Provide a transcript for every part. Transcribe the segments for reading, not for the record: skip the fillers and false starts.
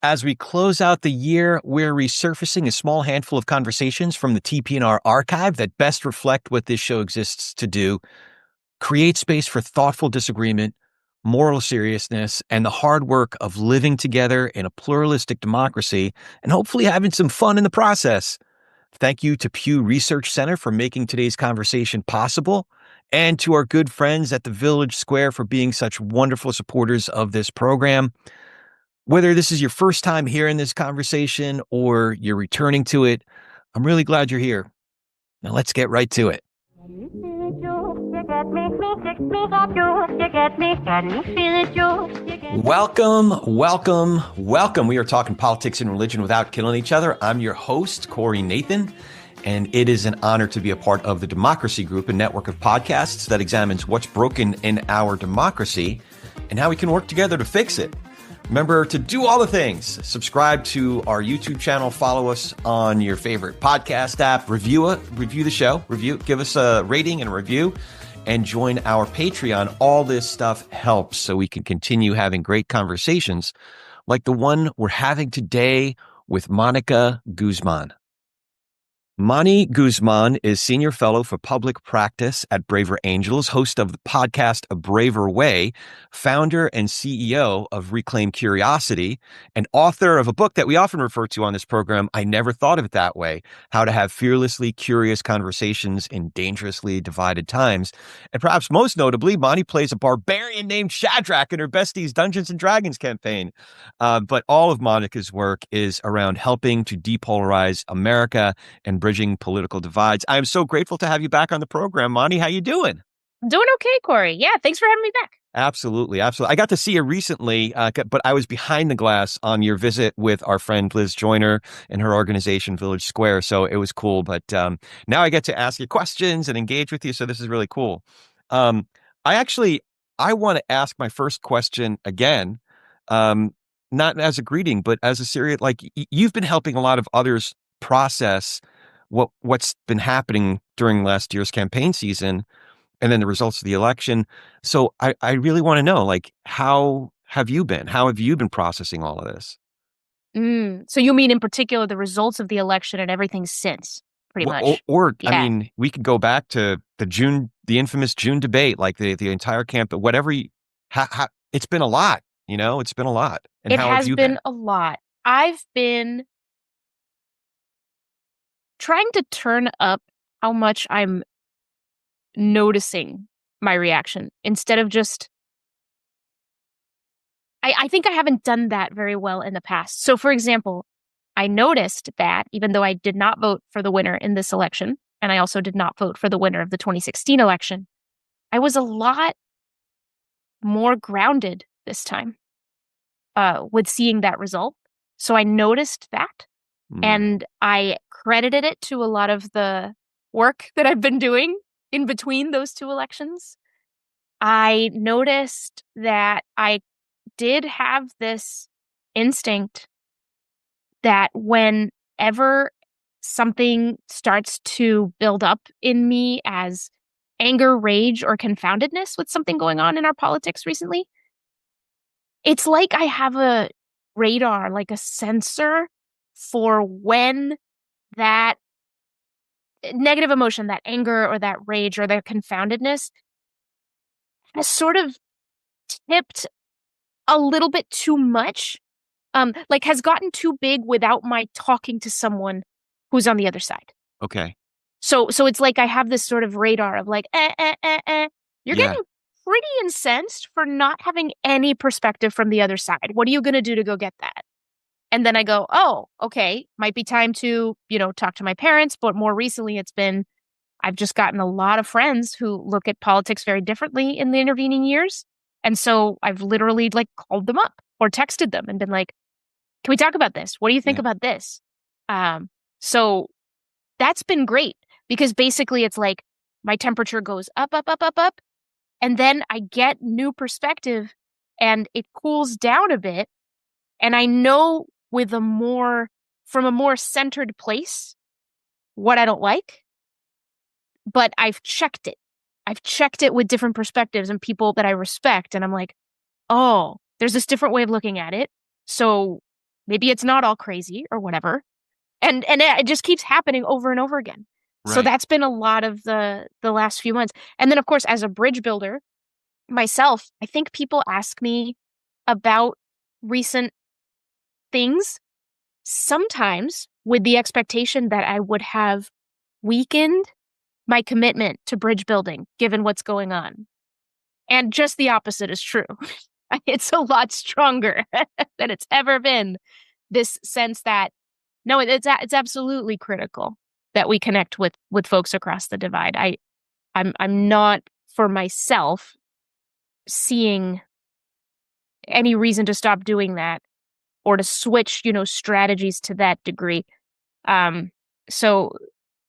As we close out the year, we're resurfacing a small handful of conversations from the TP&R archive that best reflect what this show exists to do: create space for thoughtful disagreement, moral seriousness, and the hard work of living together in a pluralistic democracy and hopefully having some fun in the process. Thank you to Pew Research Center for making today's conversation possible, and to our good friends at the Village Square for being such wonderful supporters of this program. Whether this is your first time hearing this conversation or you're returning to it, I'm really glad you're here. Now let's get right to it. Welcome. We are talking politics and religion without killing each other. I'm your host, Corey Nathan, and it is an honor to be a part of the Democracy Group, a network of podcasts that examines what's broken in our democracy and how we can work together to fix it. Remember to do all the things. Subscribe to our YouTube channel, follow us on your favorite podcast app, review the show, give us a rating and a review, and join our Patreon. All this stuff helps so we can continue having great conversations like the one we're having today with Mónica Guzmán. Moni Guzmán is Senior Fellow for Public Practice at Braver Angels, host of the podcast A Braver Way, founder and CEO of Reclaim Curiosity, and author of a book that we often refer to on this program, I Never Thought of It That Way: How to Have Fearlessly Curious Conversations in Dangerously Divided Times. And perhaps most notably, Moni plays a barbarian named Shadrach in her Besties Dungeons & Dragons campaign. But all of Monica's work is around helping to depolarize America and bridging political divides. I'm so grateful to have you back on the program, Moni. How you doing? Doing okay, Corey. Yeah, thanks for having me back. Absolutely. I got to see you recently, but I was behind the glass on your visit with our friend Liz Joyner and her organization, Village Square, so it was cool. But now I get to ask you questions and engage with you, so this is really cool. I want to ask my first question again, not as a greeting, but as a serious, you've been helping a lot of others process what's been happening during last year's campaign season and then the results of the election. So I really want to know, how have you been processing all of this? So you mean in particular the results of the election and everything since, pretty much? Yeah. I mean, we could go back to the infamous June debate, the entire campaign, whatever. It's been a lot, it's been a lot. And it has been a lot. I've been trying to turn up how much I'm noticing my reaction instead of just... I think I haven't done that very well in the past. So, for example, I noticed that even though I did not vote for the winner in this election, and I also did not vote for the winner of the 2016 election, I was a lot more grounded this time with seeing that result. So I noticed that. And I credited it to a lot of the work that I've been doing in between those two elections. I noticed that I did have this instinct that whenever something starts to build up in me as anger, rage, or confoundedness with something going on in our politics recently, it's like I have a radar, like a sensor for when that negative emotion, that anger or that rage or that confoundedness has sort of tipped a little bit too much, has gotten too big without my talking to someone who's on the other side. Okay. So it's like I have this sort of radar of you're getting pretty incensed for not having any perspective from the other side. What are you going to do to go get that? And then I go, oh, okay, might be time to, talk to my parents. But more recently, I've just gotten a lot of friends who look at politics very differently in the intervening years. And so I've literally called them up or texted them and been like, can we talk about this? What do you think about this? So that's been great because basically it's like my temperature goes up, up, up, up, up. And then I get new perspective and it cools down a bit. And I know from a more centered place what I don't like, but I've checked it. I've checked it with different perspectives and people that I respect. And I'm like, oh, there's this different way of looking at it. So maybe it's not all crazy or whatever. And it just keeps happening over and over again. So Right. that's been a lot of the last few months. And then, of course, as a bridge builder myself, I think people ask me about recent things, sometimes with the expectation that I would have weakened my commitment to bridge building, given what's going on. And just the opposite is true. It's a lot stronger than it's ever been. This sense that, no, it's absolutely critical that we connect with folks across the divide. I'm not, for myself, seeing any reason to stop doing that or to switch, strategies to that degree. So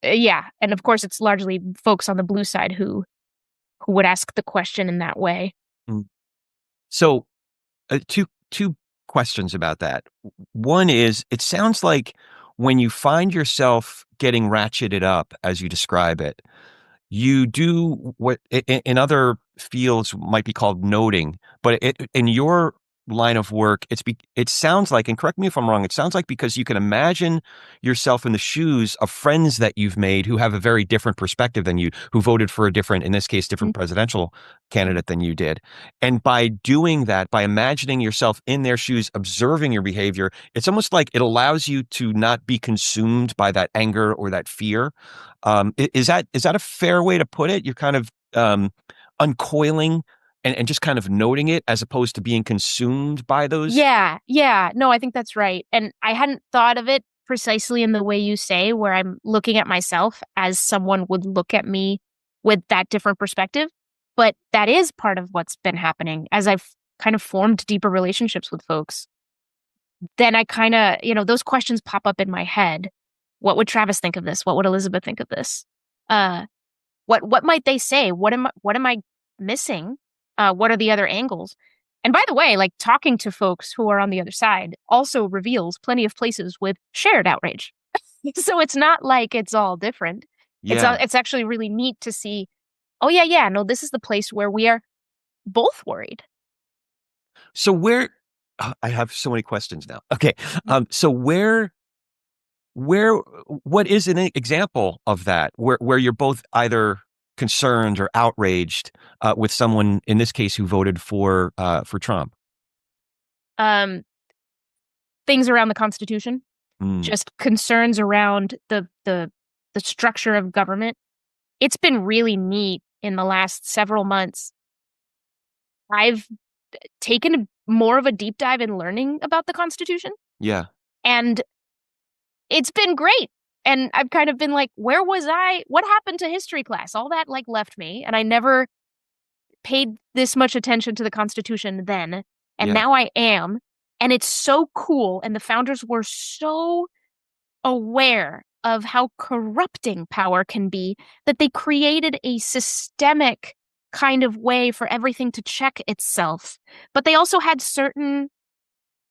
yeah, and of course it's largely folks on the blue side who would ask the question in that way. Mm. So two questions about that. One is, it sounds like when you find yourself getting ratcheted up, as you describe it, you do what in other fields might be called noting, but in your line of work, it sounds like, and correct me if I'm wrong, it sounds like because you can imagine yourself in the shoes of friends that you've made who have a very different perspective than you, who voted for a different, in this case, different presidential candidate than you did. And by doing that, by imagining yourself in their shoes, observing your behavior, it's almost like it allows you to not be consumed by that anger or that fear. Is that a fair way to put it? You're kind of uncoiling and just kind of noting it as opposed to being consumed by those. Yeah. No, I think that's right. And I hadn't thought of it precisely in the way you say, where I'm looking at myself as someone would look at me with that different perspective. But that is part of what's been happening as I've kind of formed deeper relationships with folks. Then I kind of, those questions pop up in my head. What would Travis think of this? What would Elizabeth think of this? What might they say? What am I missing? What are the other angles? And by the way, like, talking to folks who are on the other side also reveals plenty of places with shared outrage. So it's not like it's all different. Yeah. It's actually really neat to see, oh yeah, no, this is the place where we are both worried. So I have so many questions now. Okay. So what is an example of that where you're both either concerned or outraged with someone, in this case, who voted for Trump? Um, Things around the Constitution, just concerns around the structure of government. It's been really neat in the last several months. I've taken more of a deep dive in learning about the Constitution. Yeah. And it's been great. And I've kind of been like, where was I? What happened to history class? All that left me. And I never paid this much attention to the Constitution then. And now I am. And it's so cool. And the founders were so aware of how corrupting power can be that they created a systemic kind of way for everything to check itself. But they also had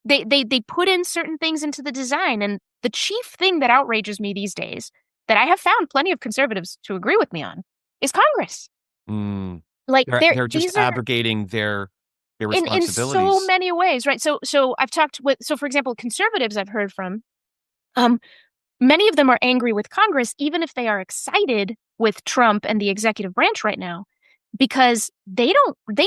they put in certain things into the design. And the chief thing that outrages me these days, that I have found plenty of conservatives to agree with me on, is Congress. Like, They're just abrogating their responsibilities in so many ways, right? So I've talked with, so for example, conservatives I've heard from, many of them are angry with Congress, even if they are excited with Trump and the executive branch right now, because they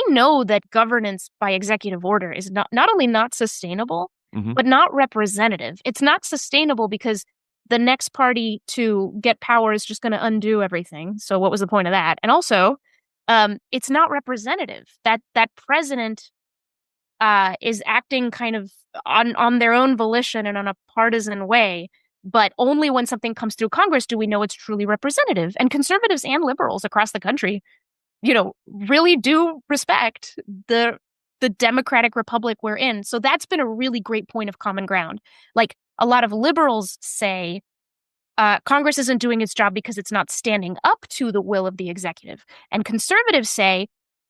know that governance by executive order is not only not sustainable, but not representative. It's not sustainable because the next party to get power is just going to undo everything. So what was the point of that? And also, it's not representative. That president is acting kind of on their own volition and on a partisan way. But only when something comes through Congress do we know it's truly representative. And conservatives and liberals across the country, really do respect the democratic republic we're in. So that's been a really great point of common ground. Like, a lot of liberals say, Congress isn't doing its job because it's not standing up to the will of the executive. And conservatives say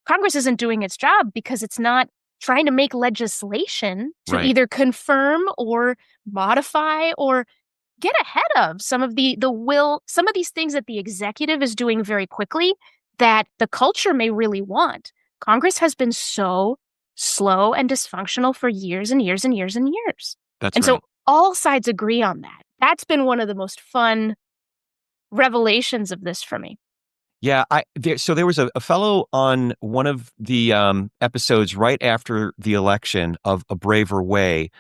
Congress isn't doing its job because it's not trying to make legislation to either confirm or modify or get ahead of some of some of these things that the executive is doing very quickly that the culture may really want. Congress has been so slow and dysfunctional for years and years and years and years. That's and right. So all sides agree on that. That's been one of the most fun revelations of this for me. Yeah, so there was a fellow on one of the episodes right after the election of A Braver Way,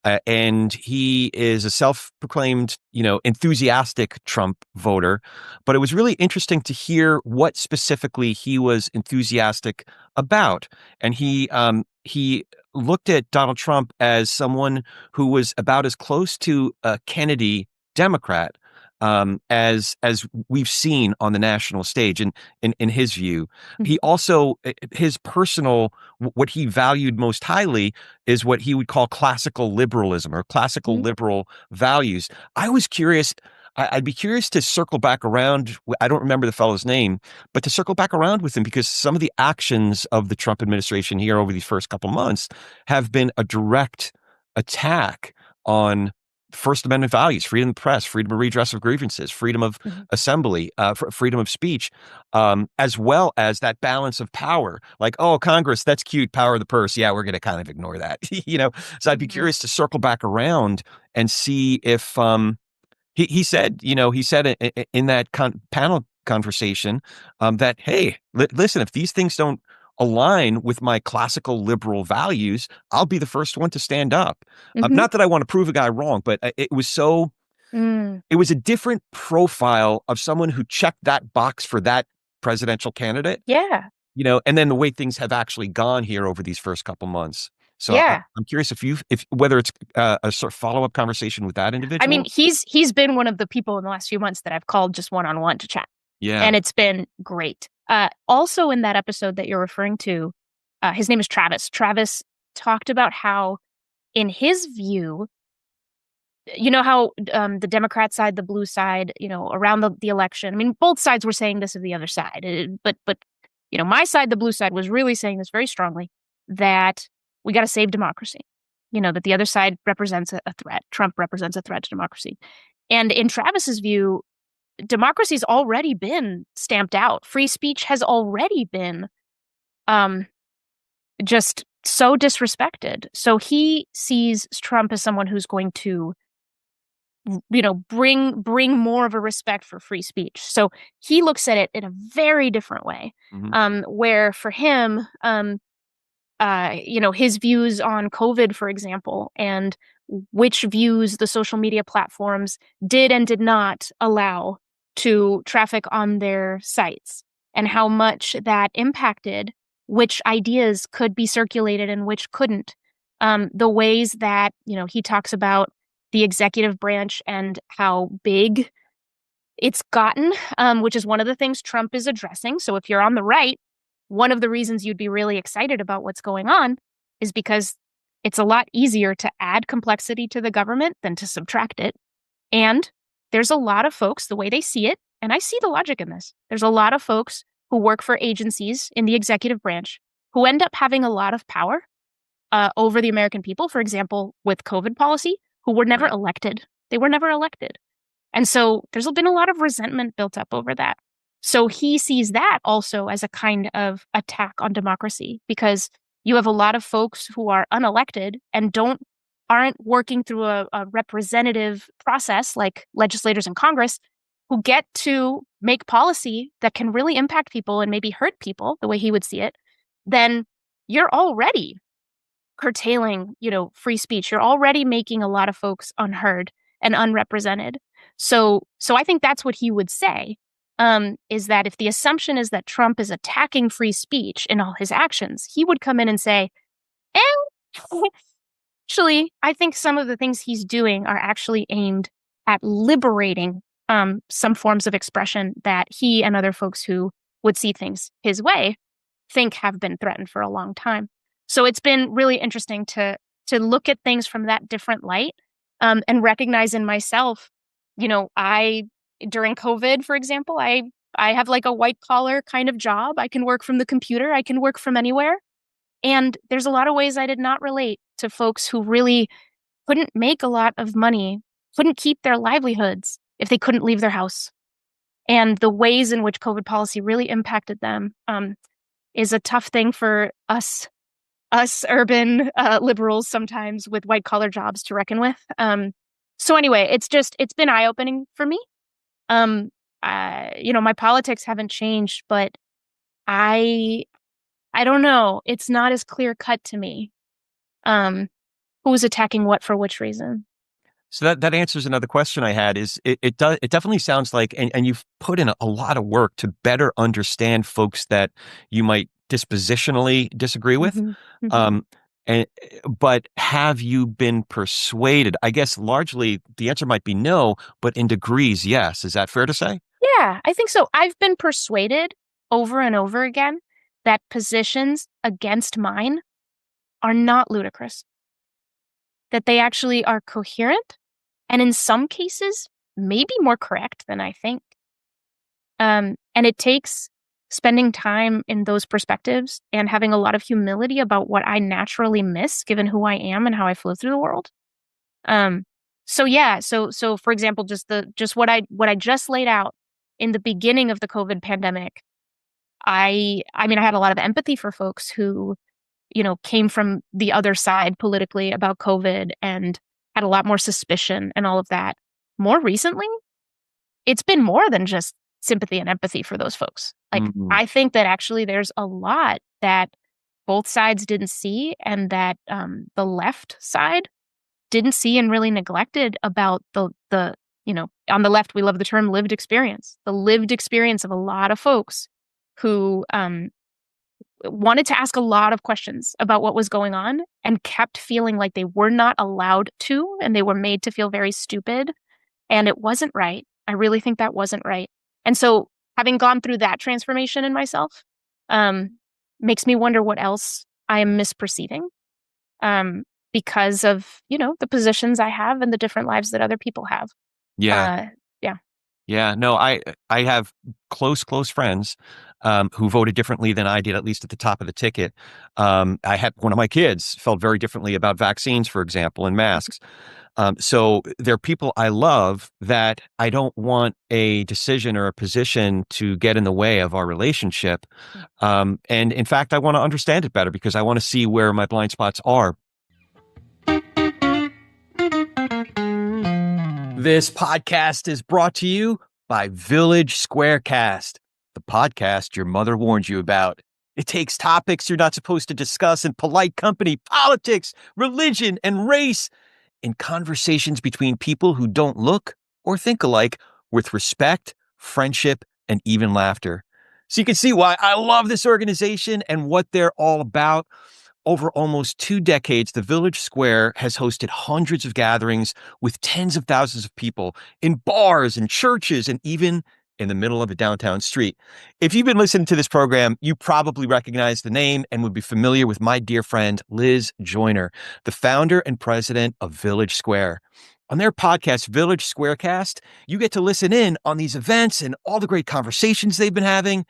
and he is a self-proclaimed, enthusiastic Trump voter. But it was really interesting to hear what specifically he was enthusiastic about, and he looked at Donald Trump as someone who was about as close to a Kennedy Democrat as we've seen on the national stage. And in his view, he also his personal what he valued most highly is what he would call classical liberalism or classical liberal values. I was curious. I'd be curious to circle back around. I don't remember the fellow's name, but to circle back around with him because some of the actions of the Trump administration here over these first couple months have been a direct attack on First Amendment values, freedom of the press, freedom of redress of grievances, freedom of assembly, freedom of speech, as well as that balance of power. Like, oh, Congress, that's cute, power of the purse. Yeah, we're going to kind of ignore that, So I'd be curious to circle back around and see if he said, in that panel conversation that, hey, listen, if these things don't align with my classical liberal values, I'll be the first one to stand up. Not that I want to prove a guy wrong, but it was it was a different profile of someone who checked that box for that presidential candidate. Yeah. And then the way things have actually gone here over these first couple months. So yeah. I'm curious if whether it's a sort of follow-up conversation with that individual. I mean, he's been one of the people in the last few months that I've called just one-on-one to chat. Yeah. And it's been great. Also in that episode that you're referring to, his name is Travis. Travis talked about how, in his view, you know how the Democrat side, the blue side, around the election, I mean, both sides were saying this of the other side. But my side, the blue side, was really saying this very strongly, that we got to save democracy. That the other side represents a threat. Trump represents a threat to democracy. And in Travis's view, democracy's already been stamped out. Free speech has already been just so disrespected. So he sees Trump as someone who's going to, bring more of a respect for free speech. So he looks at it in a very different way, where for him, his views on COVID, for example, and which views the social media platforms did and did not allow to traffic on their sites, and how much that impacted which ideas could be circulated and which couldn't. The ways that, he talks about the executive branch and how big it's gotten, which is one of the things Trump is addressing. So if you're on the right, one of the reasons you'd be really excited about what's going on is because it's a lot easier to add complexity to the government than to subtract it. And there's a lot of folks, the way they see it, and I see the logic in this, there's a lot of folks who work for agencies in the executive branch who end up having a lot of power over the American people, for example, with COVID policy, who were never elected. They were never elected. And so there's been a lot of resentment built up over that. So he sees that also as a kind of attack on democracy, because you have a lot of folks who are unelected and aren't working through a representative process like legislators in Congress, who get to make policy that can really impact people and maybe hurt people the way he would see it. Then you're already curtailing, free speech. You're already making a lot of folks unheard and unrepresented. So I think that's what he would say, is that if the assumption is that Trump is attacking free speech in all his actions, he would come in and say, actually, I think some of the things he's doing are actually aimed at liberating some forms of expression that he and other folks who would see things his way think have been threatened for a long time. So it's been really interesting to look at things from that different light, and recognize in myself, during COVID, for example, I have like a white collar kind of job. I can work from the computer. I can work from anywhere. And there's a lot of ways I did not relate to folks who really couldn't make a lot of money, couldn't keep their livelihoods if they couldn't leave their house. And the ways in which COVID policy really impacted them is a tough thing for us urban liberals sometimes with white collar jobs to reckon with. So anyway, it's been eye-opening for me. My politics haven't changed, but I don't know. It's not as clear cut to me. Who's attacking what for which reason? So that answers another question I had. Is it definitely sounds like, and you've put in a lot of work to better understand folks that you might dispositionally disagree with. Hmm. Hmm. Um, and but have you been persuaded? I guess largely the answer might be no, but in degrees, yes. Is that fair to say? Yeah, I think so. I've been persuaded over and over again that positions against mine are not ludicrous, that they actually are coherent, and in some cases, maybe more correct than I think. And it takes spending time in those perspectives and having a lot of humility about what I naturally miss, given who I am and how I flow through the world. Um, so yeah, so for example, just what I just laid out in the beginning of the COVID pandemic, I mean, I had a lot of empathy for folks who, came from the other side politically about COVID and had a lot more suspicion and all of that. More recently, it's been more than just sympathy and empathy for those folks. Like, Mhm. I think that actually there's a lot that both sides didn't see and that the left side didn't see and really neglected about on the left, we love the term lived experience, the lived experience of a lot of folks who wanted to ask a lot of questions about what was going on and kept feeling like they were not allowed to, and they were made to feel very stupid. And it wasn't right. I really think that wasn't right. And so having gone through that transformation in myself, um, makes me wonder what else I am misperceiving, um, because of, the positions I have and the different lives that other people have. Yeah. Uh, yeah. Yeah, no, I have close friends who voted differently than I did, at least at the top of the ticket. I had one of my kids felt very differently about vaccines, for example, and masks. So there are people I love that I don't want a decision or a position to get in the way of our relationship. And in fact, I want to understand it better because I want to see where my blind spots are. This podcast is brought to you by Village Squarecast, the podcast your mother warned you about. It takes topics you're not supposed to discuss in polite company, politics, religion, and race, in conversations between people who don't look or think alike, with respect, friendship, and even laughter. So you can see why I love this organization and what they're all about. Over almost 2 decades, the Village Square has hosted hundreds of gatherings with tens of thousands of people in bars and churches and even in the middle of a downtown street. If you've been listening to this program, you probably recognize the name and would be familiar with my dear friend, Liz Joyner, the founder and president of Village Square. On their podcast, Village Squarecast, you get to listen in on these events and all the great conversations they've been having.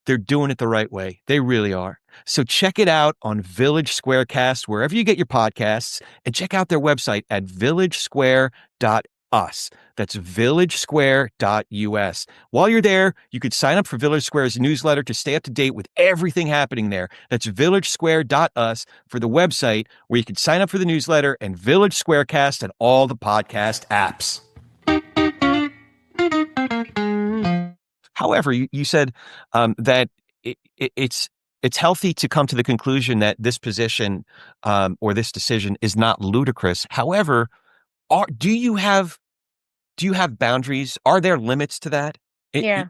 They're doing it the right way. They really are. So check it out on Village Squarecast, wherever you get your podcasts, and check out their website at villagesquare.us. That's villagesquare.us. While you're there, you could sign up for Village Square's newsletter to stay up to date with everything happening there. That's villagesquare.us for the website where you can sign up for the newsletter and Village Squarecast and all the podcast apps. However, you said that it's healthy to come to the conclusion that this position or this decision is not ludicrous. However, do you have boundaries? Are there limits to that? Yeah.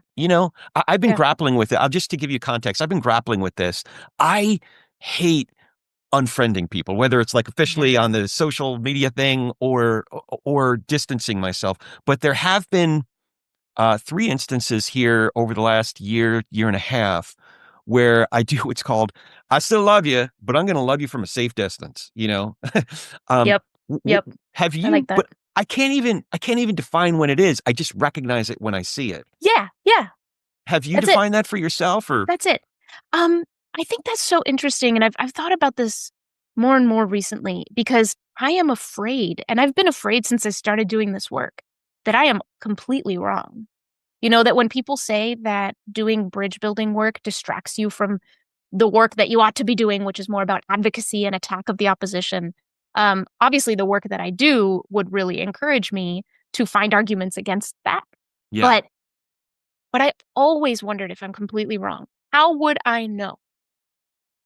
I've been Yeah. grappling with it. Just to give you context, I've been grappling with this. I hate unfriending people, whether it's like Yeah. officially on the social media thing or distancing myself. But there have been 3 instances here over the last year and a half where I do what's called, I still love you, but I'm going to love you from a safe distance, um, Yep. w- w- Yep. have I like you, that. but I can't even define when it is. I just recognize it when I see it. Yeah. Yeah. Have you That's it. defined that for yourself or? That's it. Um, I think that's so interesting, and I've thought about this more and more recently because I am afraid, and I've been afraid since I started doing this work, that I am completely wrong. That when people say that doing bridge building work distracts you from the work that you ought to be doing, which is more about advocacy and attack of the opposition, Obviously, the work that I do would really encourage me to find arguments against that. Yeah. But I always wondered if I'm completely wrong. How would I know?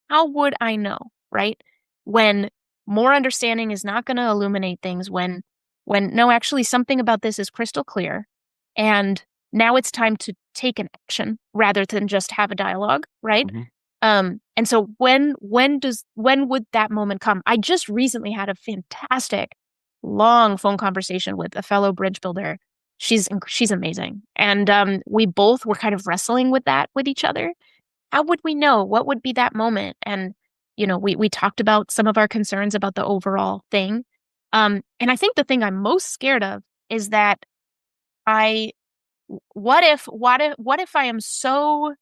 How would I know, right? When more understanding is not going to illuminate things, when no, actually something about this is crystal clear, and now it's time to take an action rather than just have a dialogue, right? Mm-hmm. And so when would that moment come? I just recently had a fantastic long phone conversation with a fellow bridge builder. She's amazing. And we both were kind of wrestling with that with each other. How would we know? What would be that moment? And, we talked about some of our concerns about the overall thing. And I think the thing I'm most scared of is that I, what if I am so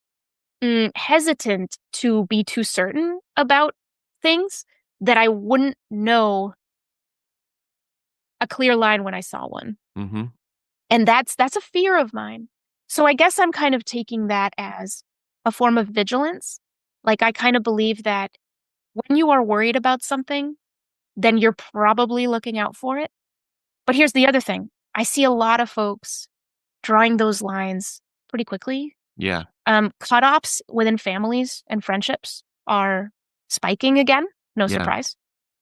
hesitant to be too certain about things that I wouldn't know a clear line when I saw one. Mm-hmm. And that's a fear of mine. So I guess I'm kind of taking that as a form of vigilance. Like, I kind of believe that when you are worried about something, then you're probably looking out for it. But here's the other thing. I see a lot of folks drawing those lines pretty quickly. Yeah. Cutoffs within families and friendships are spiking again. No surprise.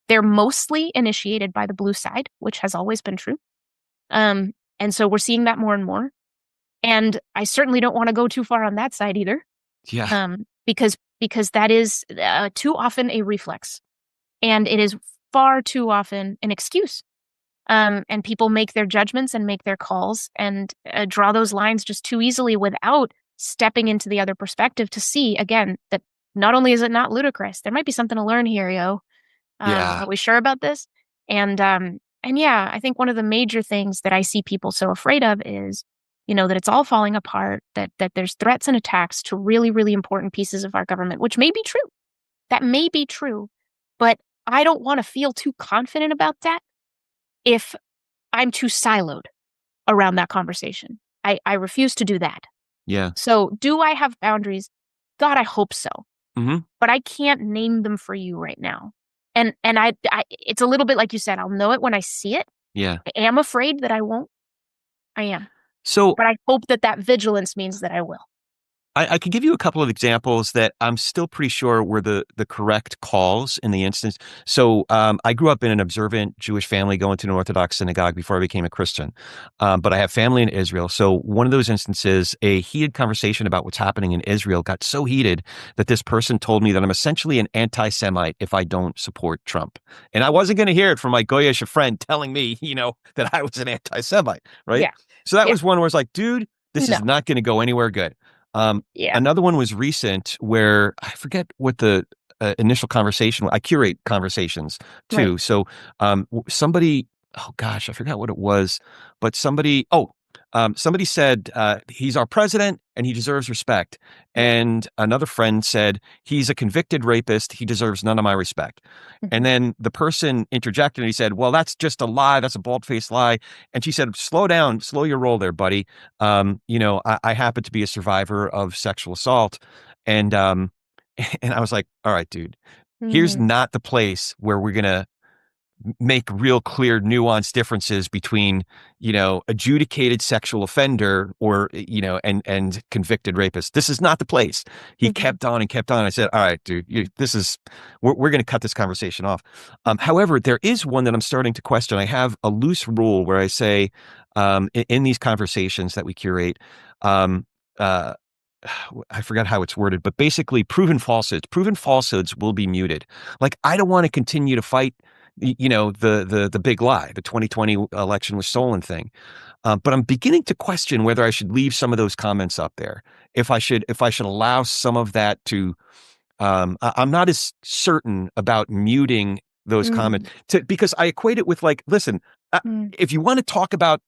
They're mostly initiated by the blue side, which has always been true. And so we're seeing that more and more. And I certainly don't want to go too far on that side either. Yeah. Because that is too often a reflex, and it is far too often an excuse. And people make their judgments and make their calls and draw those lines just too easily without stepping into the other perspective to see, again, that not only is it not ludicrous, there might be something to learn here, yo. Yeah. Are we sure about this? And yeah, I think one of the major things that I see people so afraid of is, that it's all falling apart, that there's threats and attacks to really, really important pieces of our government, which may be true. That may be true. But I don't want to feel too confident about that if I'm too siloed around that conversation. I refuse to do that. Yeah. So do I have boundaries? God, I hope so. Mm-hmm. But I can't name them for you right now. And I it's a little bit like you said, I'll know it when I see it. Yeah. I am afraid that I won't. I am. So But I hope that vigilance means that I will. I could give you a couple of examples that I'm still pretty sure were the correct calls in the instance. So I grew up in an observant Jewish family going to an Orthodox synagogue before I became a Christian. But I have family in Israel. So one of those instances, a heated conversation about what's happening in Israel got so heated that this person told me that I'm essentially an anti-Semite if I don't support Trump. And I wasn't going to hear it from my Goyish friend telling me, that I was an anti-Semite, right? Yeah. So that was one where it's like, dude, this is not going to go anywhere good. Another one was recent where I forget what the initial conversation. I curate conversations too. Right. So somebody, oh gosh, I forgot what it was, but somebody said he's our president and he deserves respect. And another friend said he's a convicted rapist. He deserves none of my respect. Mm-hmm. And then the person interjected and he said, well, that's just a lie. That's a bald-faced lie. And she said, slow down, slow your roll there, buddy. I happen to be a survivor of sexual assault. And and I was like, all right, dude, here's not the place where we're going to make real clear nuanced differences between, adjudicated sexual offender or, and convicted rapist. This is not the place. He kept on and kept on. I said, all right, dude, we're going to cut this conversation off. However, there is one that I'm starting to question. I have a loose rule where I say, in these conversations that we curate, I forgot how it's worded, but basically proven falsehoods will be muted. Like, I don't want to continue to fight the big lie, the 2020 election was stolen thing. But I'm beginning to question whether I should leave some of those comments up there. If I should allow some of that to, I'm not as certain about muting those comments because I equate it with, like, listen, if you want to talk about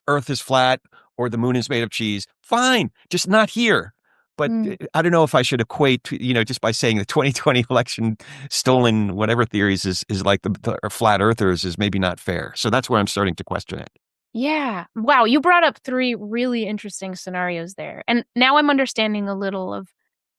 Earth is flat or the moon is made of cheese, fine, just not here. But I don't know if I should equate, just by saying the 2020 election stolen whatever theories is like the flat earthers is maybe not fair. So that's where I'm starting to question it. Yeah. Wow. You brought up 3 really interesting scenarios there. And now I'm understanding a little of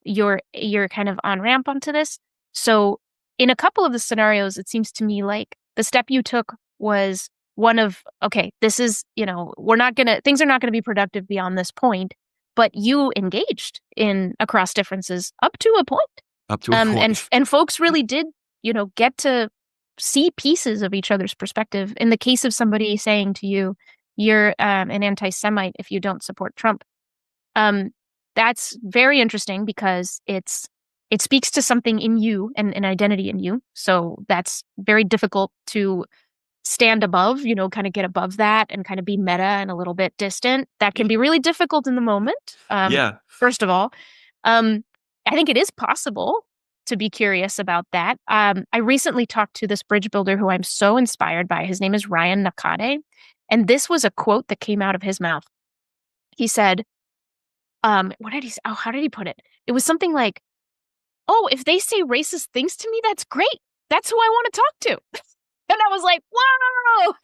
your kind of on-ramp onto this. So in a couple of the scenarios, it seems to me like the step you took was one of, okay, this is, things are not going to be productive beyond this point, but you engaged in across differences up to a point. Up to a point. And folks really did, get to see pieces of each other's perspective. In the case of somebody saying to you, you're an anti-Semite if you don't support Trump. That's very interesting because it speaks to something in you and an identity in you. So that's very difficult to stand above, kind of get above that and kind of be meta and a little bit distant. That can be really difficult in the moment. First of all, I think it is possible to be curious about that. I recently talked to this bridge builder who I'm so inspired by. His name is Ryan Nakade. And this was a quote that came out of his mouth. He said, what did he say? Oh, how did he put it? It was something like, oh, if they say racist things to me, that's great. That's who I want to talk to. And I was like, wow.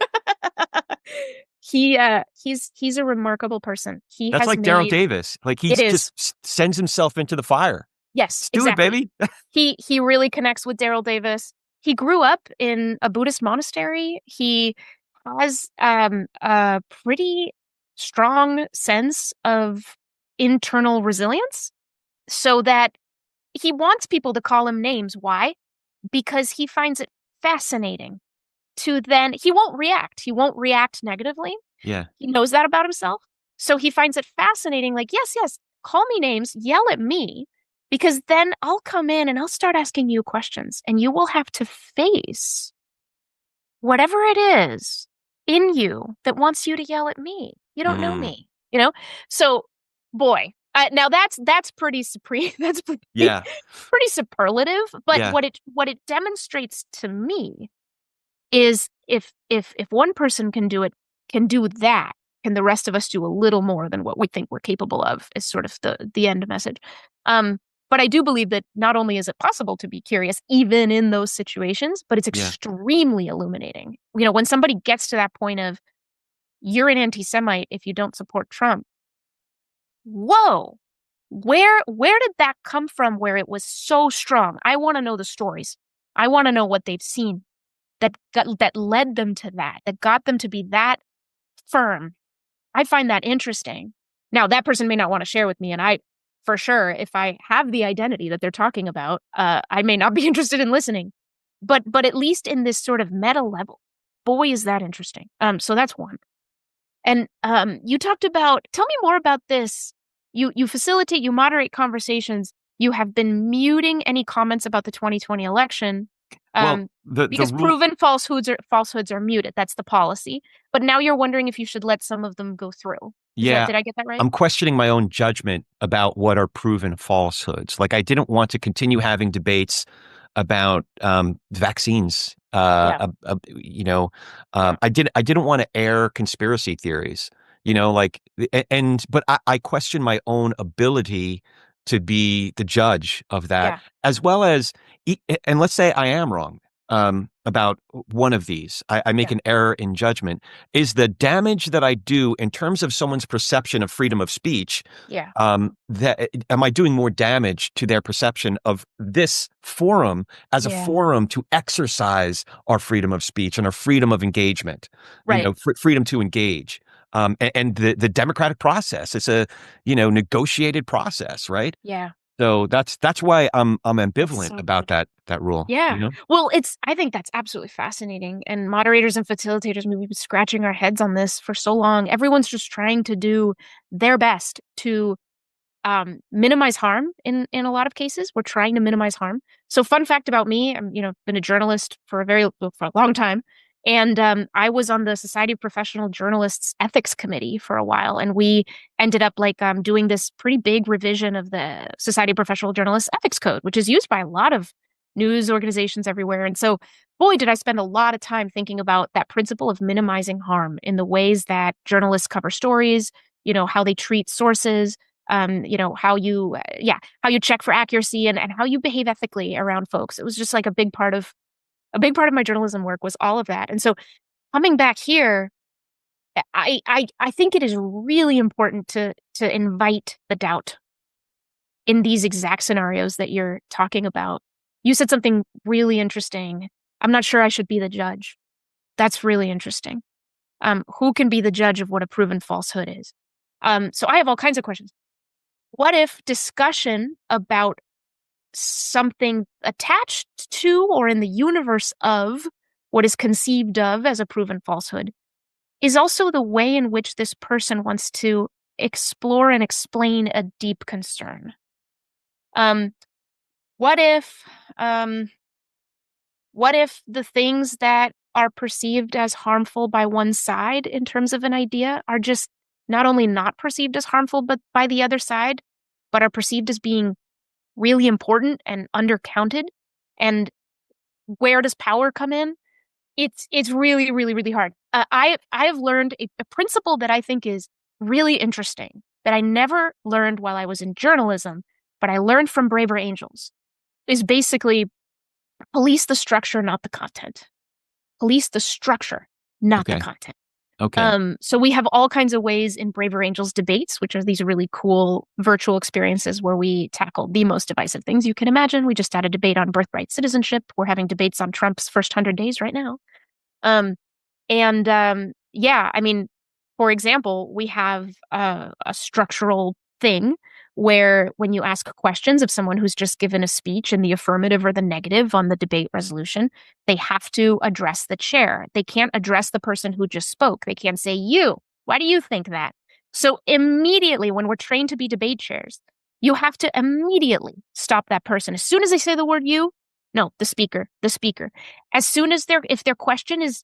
He's a remarkable person. That's like Daryl Davis. Like he just sends himself into the fire. Yes, do exactly. it, baby. He really connects with Daryl Davis. He grew up in a Buddhist monastery. He has a pretty strong sense of internal resilience, so that he wants people to call him names. Why? Because he finds it fascinating to then, he won't react. He won't react negatively. Yeah. He knows that about himself. So he finds it fascinating. Like, yes, call me names, yell at me, because then I'll come in and I'll start asking you questions and you will have to face whatever it is in you that wants you to yell at me. You don't know me, So, boy, now that's pretty supreme. That's pretty superlative. But what it demonstrates to me is if one person can do that, can the rest of us do a little more than what we think we're capable of? Is sort of the end message. But I do believe that not only is it possible to be curious even in those situations, but it's extremely illuminating. When somebody gets to that point of, you're an anti-Semite if you don't support Trump. Whoa, where did that come from where it was so strong? I want to know the stories. I want to know what they've seen that led them to that got them to be that firm. I find that interesting. Now, that person may not want to share with me, and I, for sure, if I have the identity that they're talking about, I may not be interested in listening. But at least in this sort of meta level, boy, is that interesting. So that's one. And you talked about, tell me more about this. You facilitate, you moderate conversations. You have been muting any comments about the 2020 election. Because proven falsehoods are muted. That's the policy. But now you're wondering if you should let some of them go through. Did I get that right? I'm questioning my own judgment about what are proven falsehoods. Like, I didn't want to continue having debates about vaccines. I didn't want to air conspiracy theories. But I question my own ability to be the judge of that, as well as, and let's say I am wrong about one of these. I make an error in judgment. Is the damage that I do in terms of someone's perception of freedom of speech, am I doing more damage to their perception of this forum as a forum to exercise our freedom of speech and our freedom of engagement, freedom to engage? And the democratic process, it's a, negotiated process, right? Yeah. So that's why I'm ambivalent about that rule. Yeah. Well, I think that's absolutely fascinating. And moderators and facilitators, we've been scratching our heads on this for so long. Everyone's just trying to do their best to minimize harm in a lot of cases. We're trying to minimize harm. So, fun fact about me, I'm been a journalist for a long time. And I was on the Society of Professional Journalists Ethics Committee for a while. And we ended up doing this pretty big revision of the Society of Professional Journalists Ethics Code, which is used by a lot of news organizations everywhere. And so, boy, did I spend a lot of time thinking about that principle of minimizing harm in the ways that journalists cover stories, how they treat sources, how you check for accuracy and how you behave ethically around folks. It was just like a big part of my journalism work was all of that. And so coming back here, I think it is really important to invite the doubt in these exact scenarios that you're talking about. You said something really interesting. I'm not sure I should be the judge. That's really interesting. Who can be the judge of what a proven falsehood is? So I have all kinds of questions. What if discussion about something attached to or in the universe of what is conceived of as a proven falsehood is also the way in which this person wants to explore and explain a deep concern? Um, what if um, what if the things that are perceived as harmful by one side in terms of an idea are just not only not perceived as harmful but by the other side, but are perceived as being really important and undercounted? And where does power come in? It's really, really, really hard. I have learned a principle that I think is really interesting that I never learned while I was in journalism, but I learned from Braver Angels, is basically police the structure, not the content. Police the structure, not the Okay. content. Okay. So we have all kinds of ways in Braver Angels debates, which are these really cool virtual experiences where we tackle the most divisive things you can imagine. We just had a debate on birthright citizenship. We're having debates on Trump's first 100 days right now. Yeah, I mean, for example, we have a structural thing where when you ask questions of someone who's just given a speech in the affirmative or the negative on the debate resolution, they have to address the chair. They can't address the person who just spoke. They can't say, you, why do you think that? So immediately when we're trained to be debate chairs, you have to immediately stop that person. As soon as they say the word you, no, the speaker. As soon as if their question is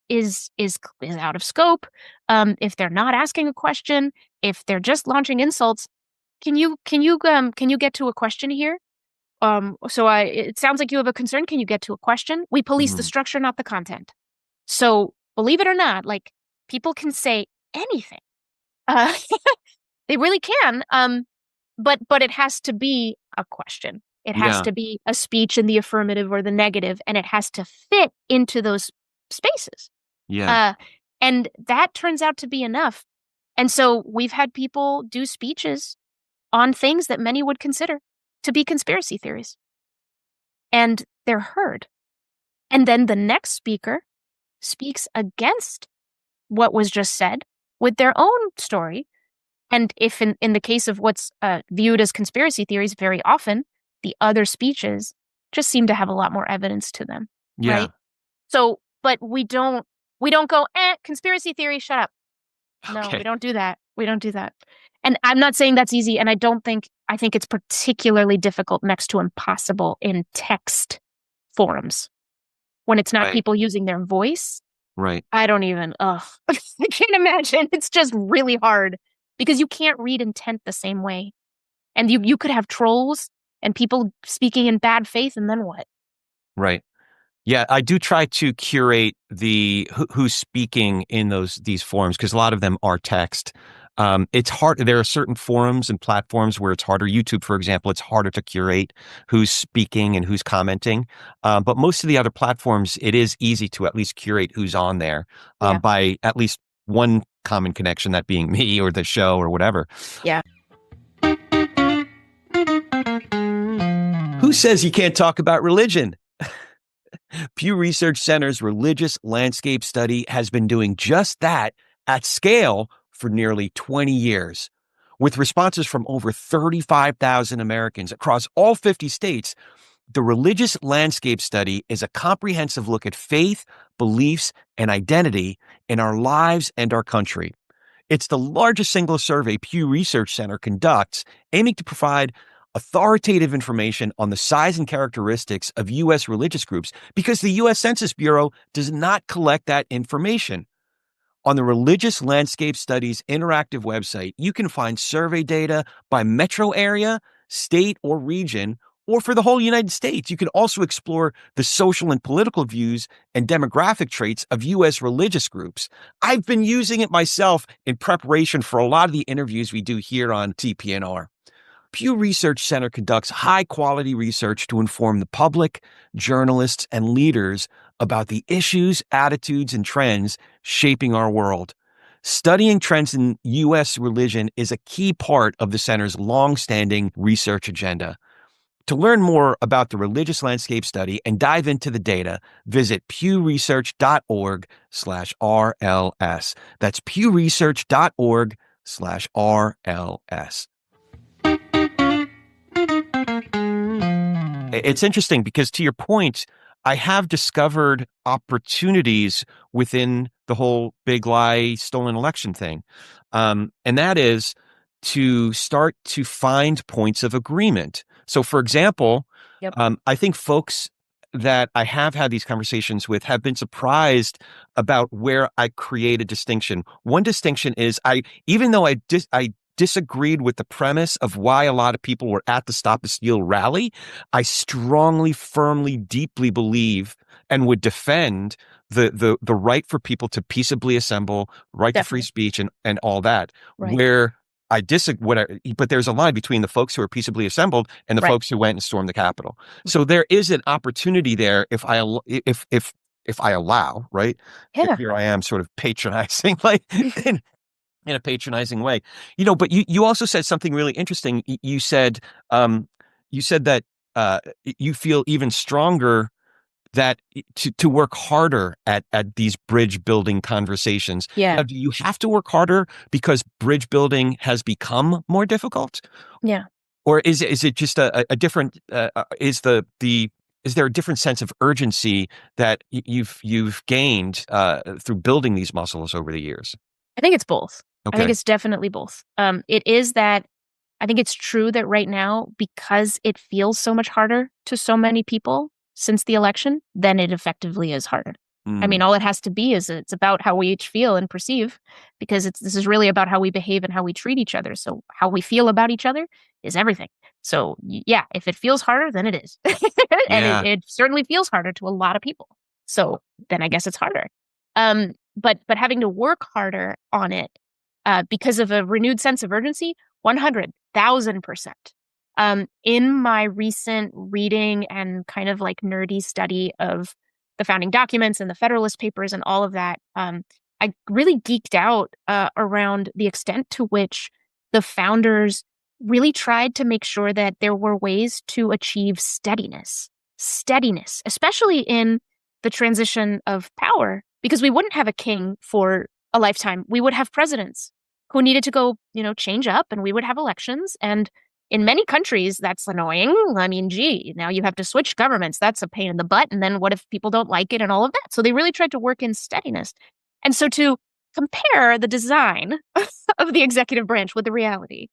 out of scope, if they're not asking a question, if they're just launching insults, can you get to a question here? It sounds like you have a concern. Can you get to a question? We police the structure, not the content. So believe it or not, like, people can say anything. Uh, they really can. But it has to be a question. It has Yeah. to be a speech in the affirmative or the negative, and it has to fit into those spaces. Yeah. And that turns out to be enough. And so we've had people do speeches on things that many would consider to be conspiracy theories. And they're heard. And then the next speaker speaks against what was just said with their own story. And if in the case of what's viewed as conspiracy theories, very often the other speeches just seem to have a lot more evidence to them, Yeah. right? So, but we don't go, conspiracy theory, shut up. No, Okay. we don't do that. We don't do that. And I'm not saying that's easy, and I think it's particularly difficult, next to impossible, in text forums when it's not Right. people using their voice. Right. I don't even, I can't imagine. It's just really hard because you can't read intent the same way. And you could have trolls and people speaking in bad faith, and then what? Right. Yeah, I do try to curate who's speaking in these forums, because a lot of them are text. It's hard. There are certain forums and platforms where it's harder. YouTube, for example, it's harder to curate who's speaking and who's commenting. But most of the other platforms, it is easy to at least curate who's on there Yeah. by at least one common connection, that being me or the show or whatever. Yeah. Who says you can't talk about religion? Pew Research Center's Religious Landscape Study has been doing just that at scale for nearly 20 years. With responses from over 35,000 Americans across all 50 states, the Religious Landscape Study is a comprehensive look at faith, beliefs, and identity in our lives and our country. It's the largest single survey Pew Research Center conducts, aiming to provide authoritative information on the size and characteristics of U.S. religious groups, because the U.S. Census Bureau does not collect that information. On the Religious Landscape Studies interactive website, you can find survey data by metro area, state, or region, or for the whole United States. You can also explore the social and political views and demographic traits of U.S. religious groups. I've been using it myself in preparation for a lot of the interviews we do here on TP&R. Pew Research Center conducts high-quality research to inform the public, journalists, and leaders about the issues, attitudes, and trends shaping our world. Studying trends in U.S. religion is a key part of the center's long-standing research agenda. To learn more about the religious landscape study and dive into the data, visit pewresearch.org/RLS. That's pewresearch.org/RLS. It's interesting because, to your point, I have discovered opportunities within the whole big lie stolen election thing. And that is to start to find points of agreement. So, for example, Yep. I think folks that I have had these conversations with have been surprised about where I create a distinction. One distinction is even though I disagreed with the premise of why a lot of people were at the Stop the Steal rally, I strongly, firmly, deeply believe and would defend the right for people to peaceably assemble, right to free speech, and all that. Right. Where I disagree, but there's a line between the folks who are peaceably assembled and the folks who went and stormed the Capitol. So there is an opportunity there if I allow, right? Yeah. Here I am sort of patronizing, like in a patronizing way, but you also said something really interesting. You said that you feel even stronger that to work harder at these bridge building conversations. Yeah. Now, do you have to work harder because bridge building has become more difficult? Yeah. Or is it just a different, is there a different sense of urgency that you've gained through building these muscles over the years? I think it's both. Okay. I think it's definitely both. It is that I think it's true that right now, because it feels so much harder to so many people since the election, then it effectively is harder. I mean, all it has to be is it's about how we each feel and perceive, because this is really about how we behave and how we treat each other. So how we feel about each other is everything. So yeah, if it feels harder, then it is. And it certainly feels harder to a lot of people. So then I guess it's harder. But having to work harder on it because of a renewed sense of urgency, 100,000%. In my recent reading and kind of like nerdy study of the founding documents and the Federalist Papers and all of that, I really geeked out around the extent to which the founders really tried to make sure that there were ways to achieve steadiness, especially in the transition of power, because we wouldn't have a king for a lifetime. We would have presidents who needed to go, change up, and we would have elections. And in many countries, that's annoying. I mean, gee, now you have to switch governments. That's a pain in the butt. And then what if people don't like it and all of that? So they really tried to work in steadiness. And so to compare the design of the executive branch with the reality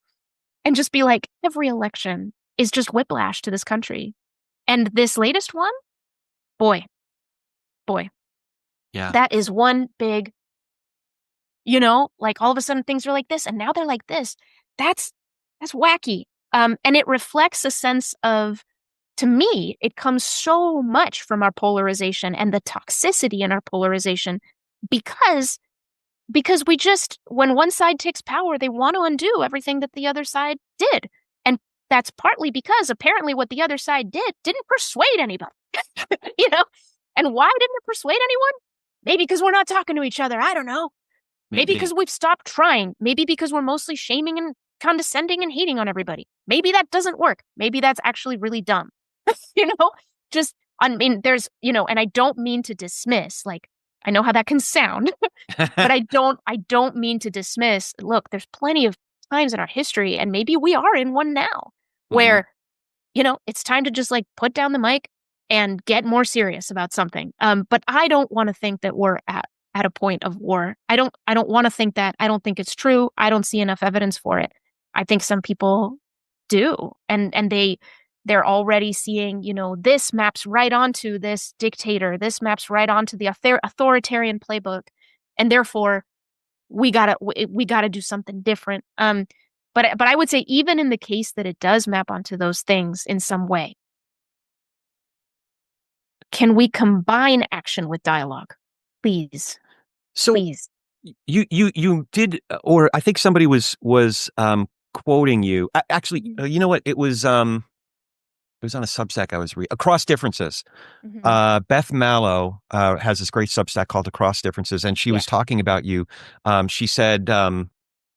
and just be like, every election is just whiplash to this country. And this latest one, boy, yeah, that is one big, like all of a sudden things are like this and now they're like this. That's wacky. And it reflects a sense of, to me, it comes so much from our polarization and the toxicity in our polarization because we just, when one side takes power, they want to undo everything that the other side did. And that's partly because apparently what the other side didn't persuade anybody, And why didn't it persuade anyone? Maybe because we're not talking to each other. I don't know. Maybe because we've stopped trying. Maybe because we're mostly shaming and condescending and hating on everybody. Maybe that doesn't work. Maybe that's actually really dumb. There's, and I don't mean to dismiss, like, I know how that can sound, but I don't mean to dismiss. Look, there's plenty of times in our history, and maybe we are in one now, where, it's time to just like put down the mic and get more serious about something. But I don't want to think that we're at a point of war. I don't want to think that. I don't think it's true. I don't see enough evidence for it. I think some people do. And they're already seeing, this maps right onto this dictator. This maps right onto the authoritarian playbook. And therefore we gotta do something different. But I would say even in the case that it does map onto those things in some way, can we combine action with dialogue? Please. So please. You did, or I think somebody was quoting you. Actually, you know what? It was on a Substack I was reading. Across Differences. Mm-hmm. Beth Mallow has this great Substack called Across Differences, and she was talking about you. She said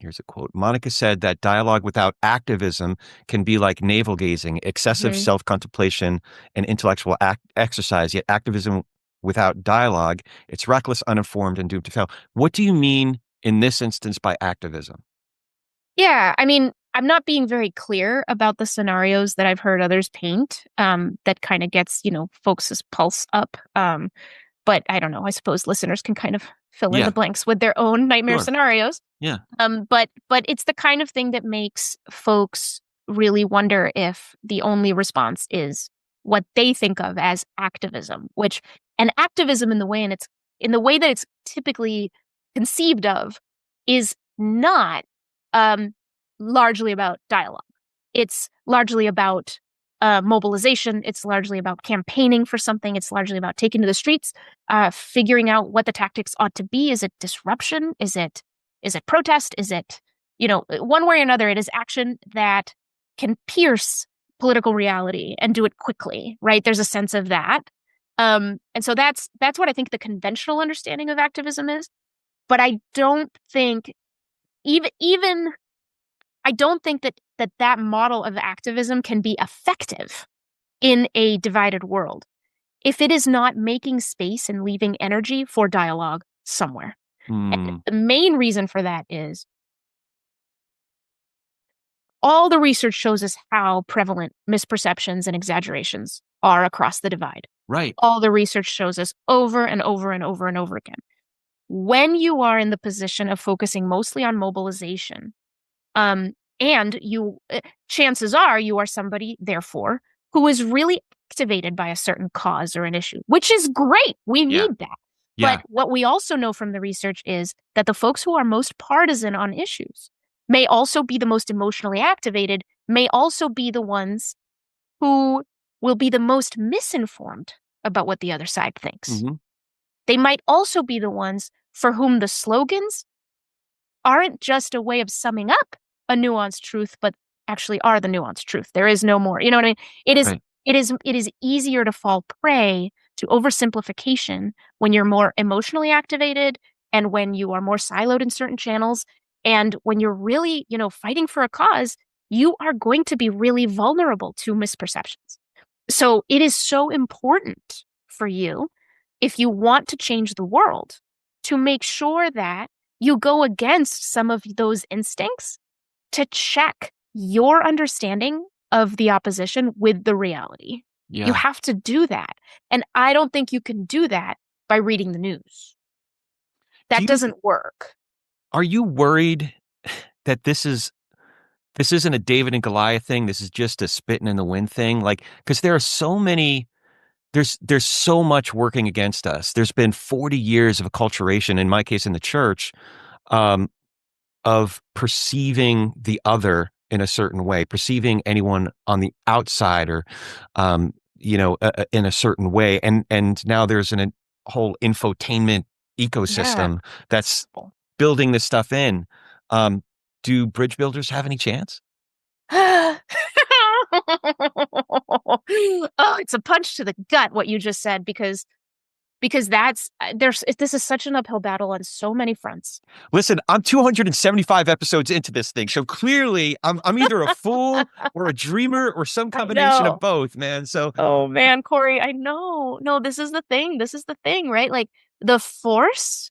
Here's a quote. Monica said that dialogue without activism can be like navel gazing, excessive self-contemplation and intellectual exercise, yet activism without dialogue, it's reckless, uninformed, and doomed to fail. What do you mean in this instance by activism? Yeah, I mean, I'm not being very clear about the scenarios that I've heard others paint, that kind of gets, folks' pulse up. But I don't know. I suppose listeners can kind of fill in Yeah, the blanks with their own nightmare sure. scenarios. Yeah. But it's the kind of thing that makes folks really wonder if the only response is what they think of as activism, which and activism in the way that it's typically conceived of is not um, largely about dialogue. It's largely about mobilization. It's largely about campaigning for something. It's largely about taking to the streets, figuring out what the tactics ought to be. Is it disruption? Is it protest? Is it, one way or another, it is action that can pierce political reality and do it quickly, right? There's a sense of that. And so that's what I think the conventional understanding of activism is. But I don't think even I don't think that model of activism can be effective in a divided world if it is not making space and leaving energy for dialogue somewhere. And the main reason for that is all the research shows us how prevalent misperceptions and exaggerations are across the divide. Right. All the research shows us over and over and over and over again. When you are in the position of focusing mostly on mobilization, and chances are you are somebody, therefore, who is really activated by a certain cause or an issue, which is great. We need that. Yeah. But what we also know from the research is that the folks who are most partisan on issues may also be the most emotionally activated, may also be the ones who will be the most misinformed about what the other side thinks. Mm-hmm. They might also be the ones for whom the slogans aren't just a way of summing up a nuanced truth, but actually are the nuanced truth. There is no more. You know what I mean? It is easier to fall prey to oversimplification when you're more emotionally activated and when you are more siloed in certain channels. And when you're really, fighting for a cause, you are going to be really vulnerable to misperceptions. So it is so important for you, if you want to change the world, to make sure that you go against some of those instincts to check your understanding of the opposition with the reality. Yeah. You have to do that. And I don't think you can do that by reading the news. That doesn't work. Are you worried that this isn't a David and Goliath thing? This is just a spitting in the wind thing? Like, because there are so many, there's so much working against us. There's been 40 years of acculturation, in my case, in the church, of perceiving the other in a certain way, perceiving anyone on the outside or, in a certain way. And now there's a whole infotainment ecosystem that's building this stuff in. Do bridge builders have any chance? Oh, it's a punch to the gut what you just said, because this is such an uphill battle on so many fronts. Listen, I'm 275 episodes into this thing, so clearly I'm either a fool or a dreamer or some combination of both, man. So, oh man, Corey, I know. No, this is the thing. This is the thing, right? Like the force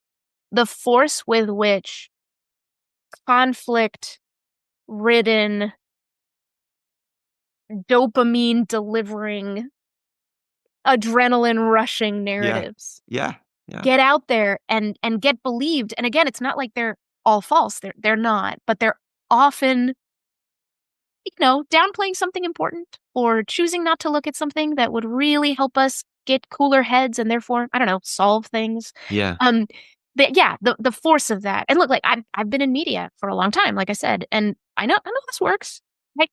with which conflict-ridden, dopamine delivering, adrenaline rushing narratives. Yeah. Get out there and get believed. And again, it's not like they're all false. They're not, but they're often, downplaying something important or choosing not to look at something that would really help us get cooler heads and therefore, I don't know, solve things. Yeah. The force of that. And look, like I've been in media for a long time, like I said, and I know this works. Like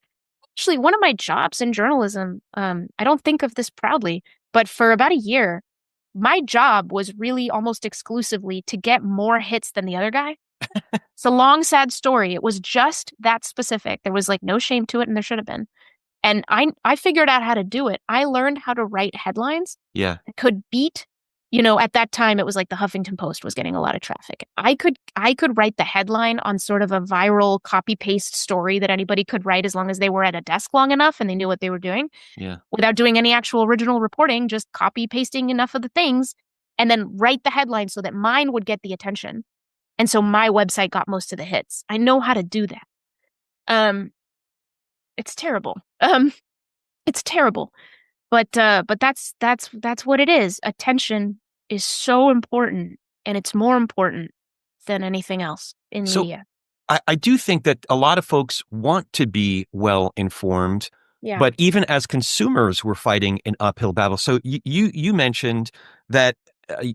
actually one of my jobs in journalism, I don't think of this proudly, but for about a year, my job was really almost exclusively to get more hits than the other guy. It's a long, sad story. It was just that specific. There was like no shame to it, and there should have been. And I figured out how to do it. I learned how to write headlines that could beat, At that time, it was like the Huffington Post was getting a lot of traffic. I could write the headline on sort of a viral copy paste story that anybody could write as long as they were at a desk long enough and they knew what they were doing. Yeah. Without doing any actual original reporting, just copy pasting enough of the things and then write the headline so that mine would get the attention. And so my website got most of the hits. I know how to do that. It's terrible. It's terrible. But that's what it is. Attention is so important, and it's more important than anything else in media. I do think that a lot of folks want to be well informed, Yeah. but even as consumers, we're fighting an uphill battle. So you mentioned that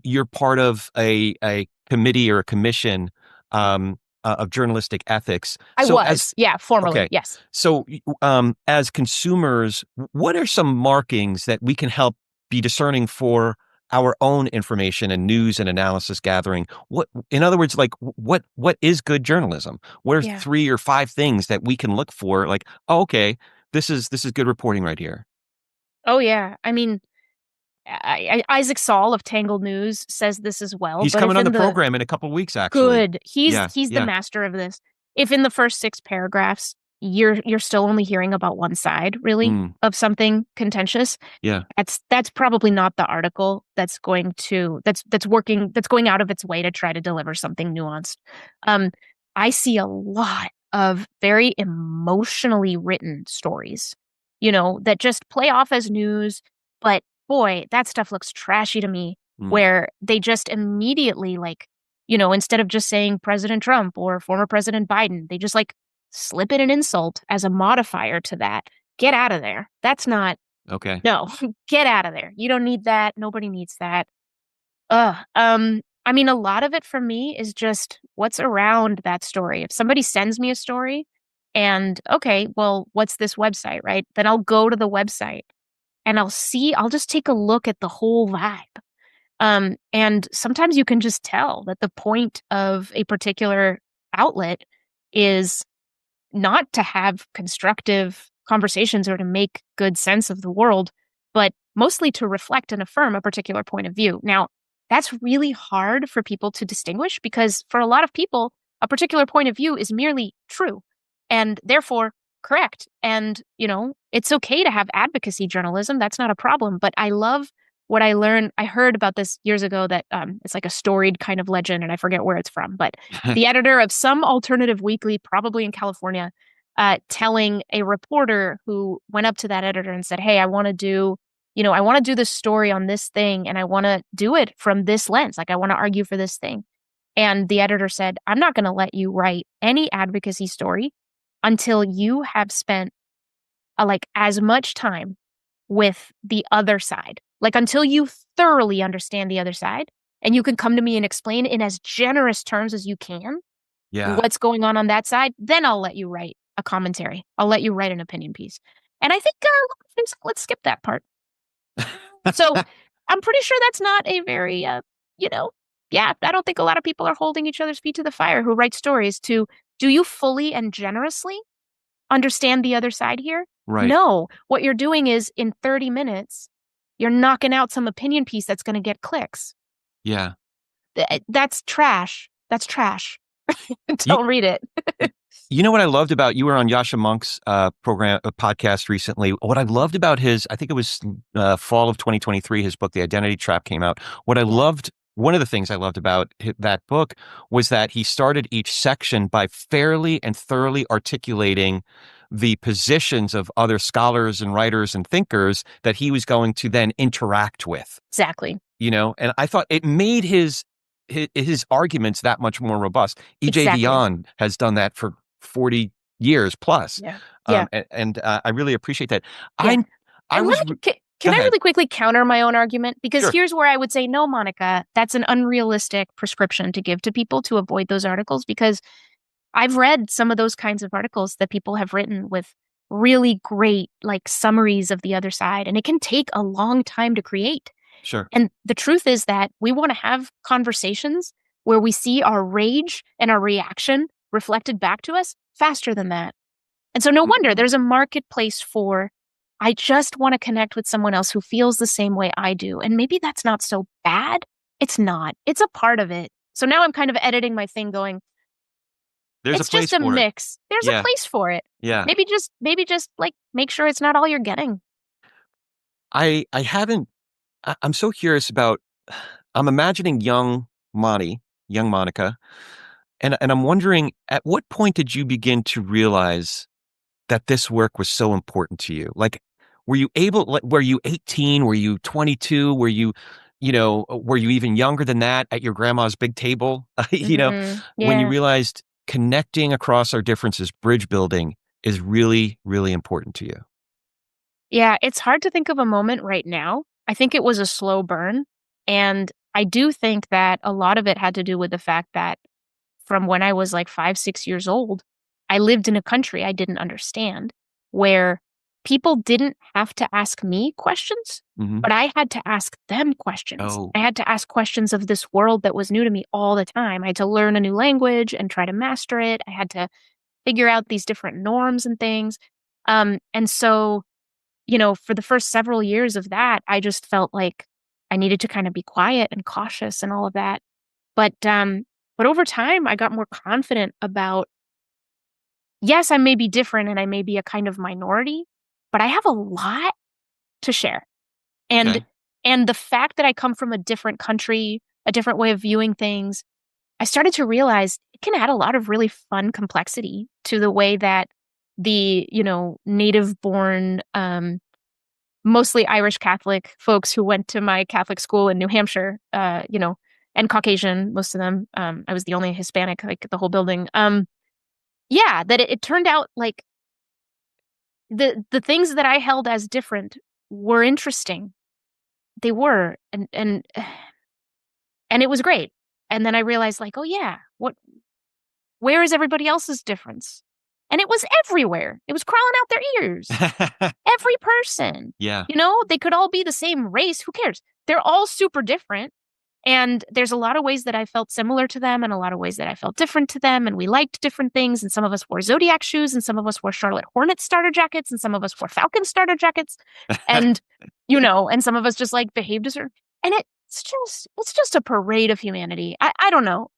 you're part of a committee or a commission of journalistic ethics. I was, formerly, okay. yes. So as consumers, what are some markings that we can help be discerning for our own information and news and analysis gathering? In other words, like what is good journalism? What are 3 or 5 things that we can look for? Like, oh, okay, this is good reporting right here. Oh yeah, I mean, Isaac Saul of Tangled News says this as well. He's but coming on the program in a couple of weeks, actually. Good, he's the master of this. If in the first 6 paragraphs you're still only hearing about one side, really, of something contentious, that's probably not the article that's going out of its way to try to deliver something nuanced. I see a lot of very emotionally written stories, that just play off as news, but boy, that stuff looks trashy to me, where they just immediately, like, instead of just saying President Trump or former President Biden, they just like slip in an insult as a modifier to that. Get out of there. That's not okay. No, get out of there. You don't need that. Nobody needs that. I mean, a lot of it for me is just what's around that story. If somebody sends me a story and, okay, well, what's this website, right? Then I'll go to the website and I'll just take a look at the whole vibe. And sometimes you can just tell that the point of a particular outlet is not to have constructive conversations or to make good sense of the world, but mostly to reflect and affirm a particular point of view. Now, that's really hard for people to distinguish because for a lot of people, a particular point of view is merely true and therefore correct. And, it's okay to have advocacy journalism. That's not a problem. But I love what I learned. I heard about this years ago that it's like a storied kind of legend, and I forget where it's from. But the editor of some alternative weekly, probably in California, telling a reporter who went up to that editor and said, "Hey, I want to do this story on this thing, and I want to do it from this lens. Like, I want to argue for this thing." And the editor said, "I'm not going to let you write any advocacy story until you have spent like as much time with the other side. Like until you thoroughly understand the other side and you can come to me and explain in as generous terms as you can what's going on that side, then I'll let you write a commentary. I'll let you write an opinion piece." And I think let's skip that part. So I'm pretty sure that's not a very, I don't think a lot of people are holding each other's feet to the fire who write stories to, do you fully and generously understand the other side here? Right. No, what you're doing is in 30 minutes, you're knocking out some opinion piece that's going to get clicks. Yeah. That's trash. That's trash. Don't read it. You know what I loved about, you were on Yasha Monk's podcast recently. What I loved about I think it was fall of 2023, his book, The Identity Trap, came out. One of the things I loved about that book was that he started each section by fairly and thoroughly articulating the positions of other scholars and writers and thinkers that he was going to then interact with. Exactly. And I thought it made his arguments that much more robust. E.J. Dionne has done that for 40 years plus. Yeah. And I really appreciate that. Yeah. Can I really quickly counter my own argument? Because here's where I would say, no, Monica, that's an unrealistic prescription to give to people to avoid those articles, because I've read some of those kinds of articles that people have written with really great like summaries of the other side, and it can take a long time to create. Sure. And the truth is that we want to have conversations where we see our rage and our reaction reflected back to us faster than that. And so no wonder there's a marketplace for, I just want to connect with someone else who feels the same way I do. And maybe that's not so bad, It's not. It's a part of it. So now I'm kind of editing my thing going, There's a it's place just a for it. mix. There's a Yeah. place for it. Yeah. Maybe just like make sure it's not all you're getting. I haven't, I'm so curious about, I'm imagining young Monica, and I'm wondering at what point did you begin to realize that this work was so important to you? Like, were you 18? Were you 22? Were you even younger than that at your grandma's big table? When you Yeah. realized connecting across our differences, bridge building is really, really important to you. Yeah, it's hard to think of a moment right now. I think it was a slow burn. And I do think that a lot of it had to do with the fact that from when I was like 5, 6 years old, I lived in a country I didn't understand where people didn't have to ask me questions, Hmm. but I had to ask them questions. Oh, I had to ask questions of this world that was new to me all the time. I had to learn a new language and try to master it. I had to figure out these different norms and things. And so for the first several years of that, I just felt like I needed to kind of be quiet and cautious and all of that. But over time, I got more confident about, yes, I may be different and I may be a kind of minority, but I have a lot to share. And okay. and the fact that I come from a different country, a different way of viewing things, I started to realize it can add a lot of really fun complexity to the way that the, native born mostly Irish Catholic folks who went to my Catholic school in New Hampshire, and Caucasian, most of them. I was the only Hispanic, like the whole building. Yeah, that it turned out like the things that I held as different were interesting. They were, and it was great. And then I realized, like, oh yeah, where is everybody else's difference? And it was everywhere. It was crawling out their ears. Every person. Yeah. They could all be the same race. Who cares? They're all super different. And there's a lot of ways that I felt similar to them and a lot of ways that I felt different to them. And we liked different things. And some of us wore Zodiac shoes and some of us wore Charlotte Hornet starter jackets and some of us wore Falcon starter jackets. And, and some of us just like behaved as her. And it's just a parade of humanity. I don't know.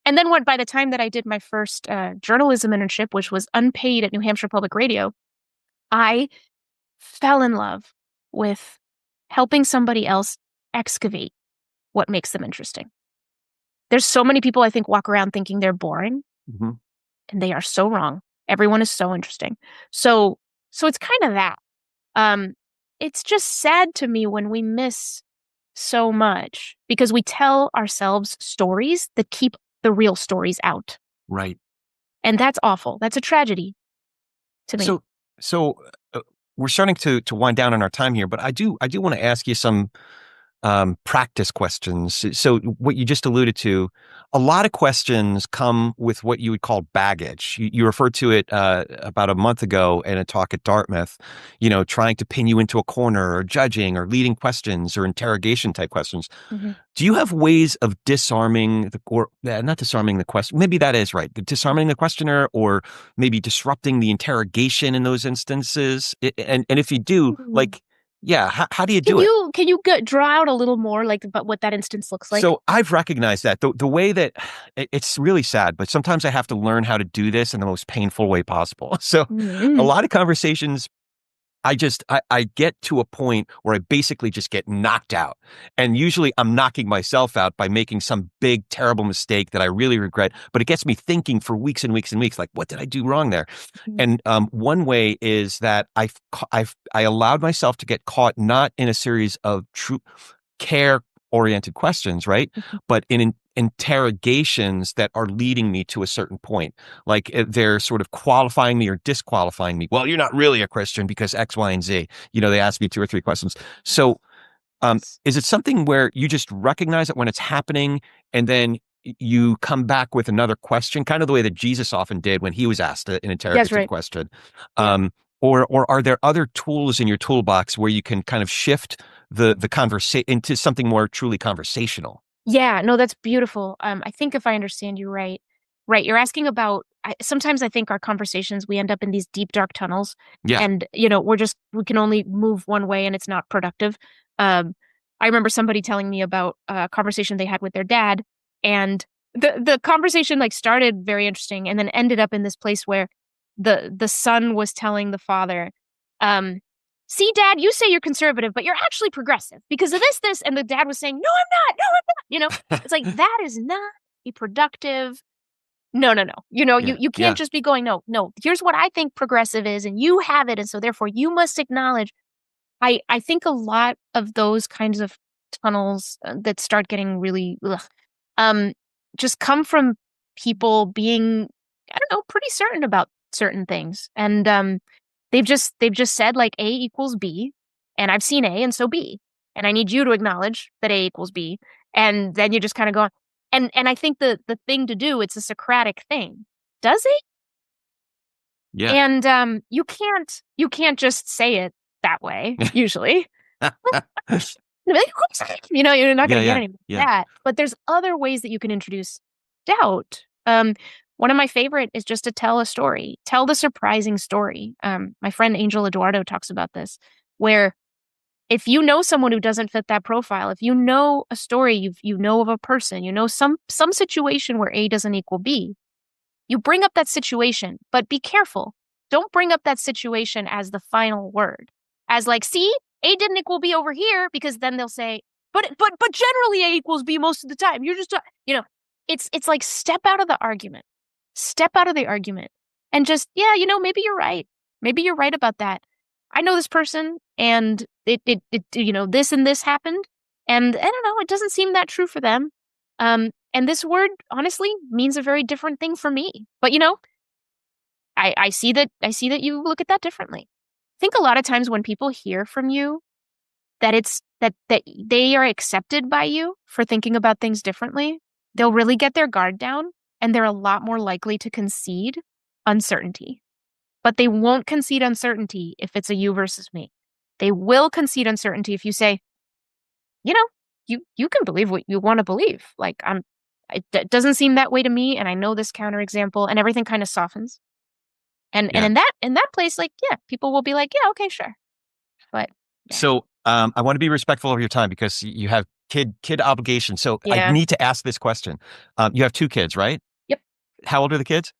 And then by the time that I did my first journalism internship, which was unpaid at New Hampshire Public Radio, I fell in love with helping somebody else excavate what makes them interesting. There's so many people I think walk around thinking they're boring, Mhm. and they are so wrong. Everyone is so interesting. So it's kind of that. Um, it's just sad to me when we miss so much because we tell ourselves stories that keep the real stories out. Right. And that's awful. That's a tragedy to me. So we're starting to wind down on our time here, but I do want to ask you some practice questions. So what you just alluded to, a lot of questions come with what you would call baggage. You referred to it about a month ago in a talk at Dartmouth, trying to pin you into a corner or judging or leading questions or interrogation type questions. Mhm. Do you have ways of disarming not disarming the question? Maybe that is right. Disarming the questioner or maybe disrupting the interrogation in those instances. And if you do, Mm. like, yeah, how do you Can do it? you can you draw out a little more like about what that instance looks like? So I've recognized that the way that it's really sad, but sometimes I have to learn how to do this in the most painful way possible. So a Mm. lot of conversations, I get to a point where I basically just get knocked out. And usually I'm knocking myself out by making some big, terrible mistake that I really regret, but it gets me thinking for weeks and weeks and weeks, like, what did I do wrong there? Mhm. And one way is that I allowed myself to get caught not in a series of true care oriented questions, right? But in interrogations that are leading me to a certain point. Like they're sort of qualifying me or disqualifying me. Well, you're not really a Christian because X, Y, and Z. They ask me 2 or 3 questions. So Yes. is it something where you just recognize it when it's happening and then you come back with another question, kind of the way that Jesus often did when he was asked an That's interrogative right. question? Yeah. Or are there other tools in your toolbox where you can kind of shift the conversation into something more truly conversational? Yeah, no, that's beautiful. I think if I understand you right, you're asking about. Sometimes I think our conversations we end up in these deep dark tunnels, Yeah. and we can only move one way, and it's not productive. Um, I remember somebody telling me about a conversation they had with their dad, and the conversation like started very interesting and then ended up in this place where the son was telling the father, see, Dad, you say you're conservative, but you're actually progressive because of this, and the dad was saying, no, I'm not, no, I'm not. You know, it's like that is not a productive. No, no, no. You know, Yeah. you can't just be going, no, no, here's what I think progressive is, and you have it, and so therefore you must acknowledge. I think a lot of those kinds of tunnels that start getting really um just come from people being, I don't know, pretty certain about certain things. And they've just said like A equals B, and I've seen A and so B. And I need you to acknowledge that A equals B. And then you just kind of go on. And I think the thing to do, it's a Socratic thing. Does it? Yeah. And you can't just say it that way, usually. You know, you're not Yeah. going to get Yeah. anywhere with Yeah. that. But there's other ways that you can introduce doubt. One of my favorite is just to tell a story, tell the surprising story. My friend Angel Eduardo talks about this, where if you know someone who doesn't fit that profile, if you know a story, you know of a person, you know some situation where A doesn't equal B, you bring up that situation, but be careful. Don't bring up that situation as the final word. As like, see, A didn't equal B over here, because then they'll say, but generally A equals B most of the time. You're just you know, it's like step out of the argument. Step out of the argument and just, yeah, you know, maybe you're right. Maybe you're right about that. I know this person and it you know, this and this happened. And I don't know, it doesn't seem that true for them. And this word honestly means a very different thing for me. But you know, I see that you look at that differently. I think a lot of times when people hear from you that it's that they are accepted by you for thinking about things differently, they'll really get their guard down and they're a lot more likely to concede uncertainty. But they won't concede uncertainty if it's a you versus me. They will concede uncertainty if you say, you know, you can believe what you want to believe. Like it doesn't seem that way to me, and I know this counterexample, and everything kind of softens. And Yeah. in that place, like, yeah, people will be like, yeah, okay, sure. But yeah. So I want to be respectful of your time because you have kid obligations. So I Yeah. need to ask this question. You have two kids, right? Yep. How old are the kids?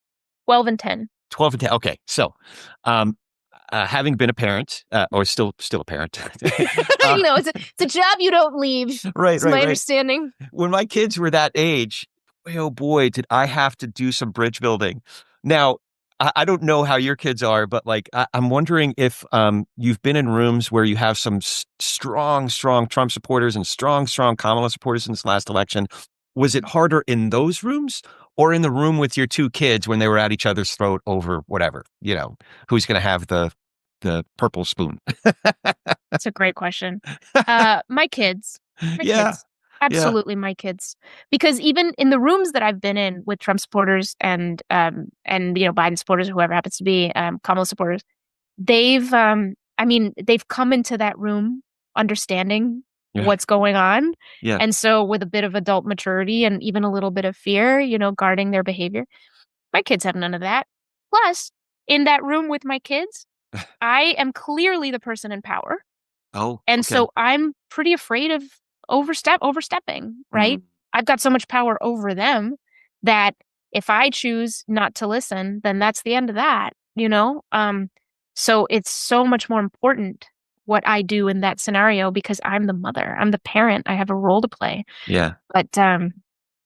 12 and 10. 12 and 10. Okay. So um, having been a parent, or still a parent. You know, it's a job you don't leave. Right, Is my right. understanding. When my kids were that age, boy, oh boy, did I have to do some bridge building. Now, I don't know how your kids are, but like I'm wondering if you've been in rooms where you have some strong Trump supporters and strong Kamala supporters in this last election. Was it harder in those rooms or in the room with your two kids when they were at each other's throat over whatever, you know, who's going to have the purple spoon? It's a great question. My kids. My Yeah. kids. Yeah. Absolutely my kids. Because even in the rooms that I've been in with Trump supporters and you know, Biden supporters, whoever happens to be, Kamala supporters, they've I mean, they've come into that room understanding Yeah. what's going on. Yeah. And so with a bit of adult maturity and even a little bit of fear, you know, guarding their behavior. My kids have none of that. Plus, in that room with my kids, I am clearly the person in power. Oh, And okay. so I'm pretty afraid of overstepping, right? Mm. I've got so much power over them that if I choose not to listen, then that's the end of that, you know? So it's so much more important what I do in that scenario because I'm the mother, I'm the parent, I have a role to play. Yeah. But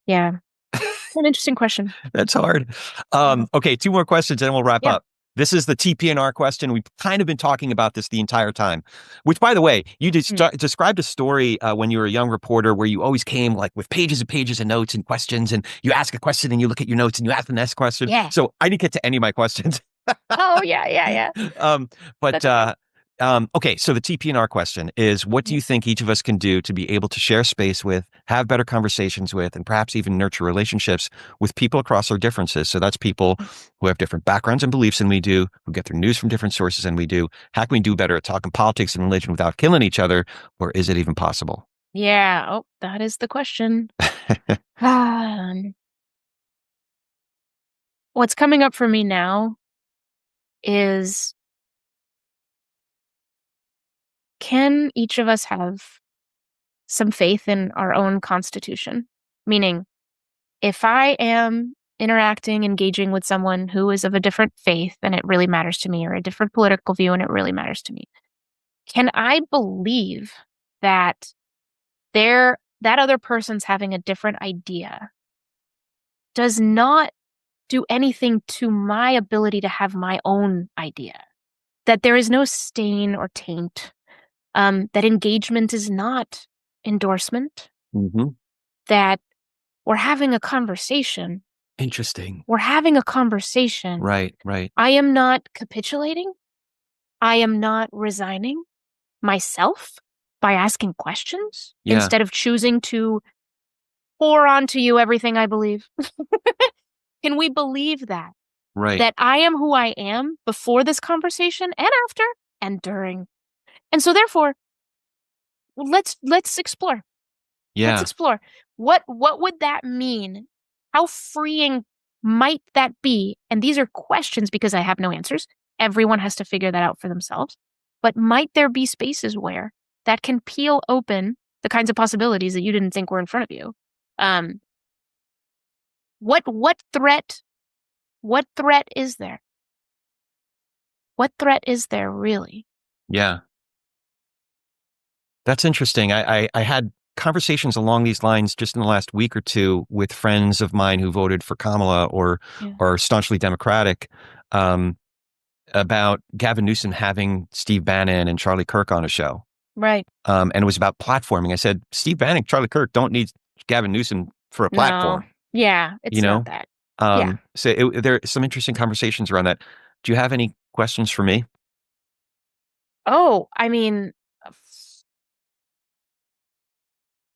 yeah, it's an interesting question. That's hard. Mhm. Okay, two more questions and we'll wrap Yeah. up. This is the TP&R question. We've kind of been talking about this the entire time, which, by the way, you described a story when you were a young reporter where you always came like with pages and pages of notes and questions, and you ask a question and you look at your notes and you ask the next question. Yeah. So I didn't get to any of my questions. Oh, yeah. um, but That's okay. okay, so the TP&R question is, what do Yeah. you think each of us can do to be able to share space with, have better conversations with, and perhaps even nurture relationships with people across our differences? So that's people who have different backgrounds and beliefs than we do, who get their news from different sources than we do. How can we do better at talking politics and religion without killing each other? Or is it even possible? Yeah. Oh, that is the question. Um, what's coming up for me now is, can each of us have some faith in our own constitution. Meaning, if I am interacting, engaging with someone who is of a different faith and it really matters to me, or a different political view and it really matters to me, can I believe that that other person's having a different idea does not do anything to my ability to have my own idea? That there is no stain or taint, that engagement is not endorsement, Mm-hmm. that we're having a conversation. Interesting. We're having a conversation. Right, right. I am not capitulating. I am not resigning myself by asking questions instead of choosing to pour onto you everything I believe. Can we believe that? Right. That I am who I am before this conversation and after and during. And so therefore, let's explore. Yeah. Let's explore. What would that mean? How freeing might that be? And these are questions because I have no answers. Everyone has to figure that out for themselves. But might there be spaces where that can peel open the kinds of possibilities that you didn't think were in front of you? What threat is there? What threat is there really? Yeah. That's interesting. I had conversations along these lines just in the last week or two with friends of mine who voted for Kamala or are staunchly Democratic, about Gavin Newsom having Steve Bannon and Charlie Kirk on a show. Right. And it was about platforming. I said, Steve Bannon, Charlie Kirk don't need Gavin Newsom for a platform. No. Yeah, it's not that. So there are some interesting conversations around that. Do you have any questions for me? Oh, I mean,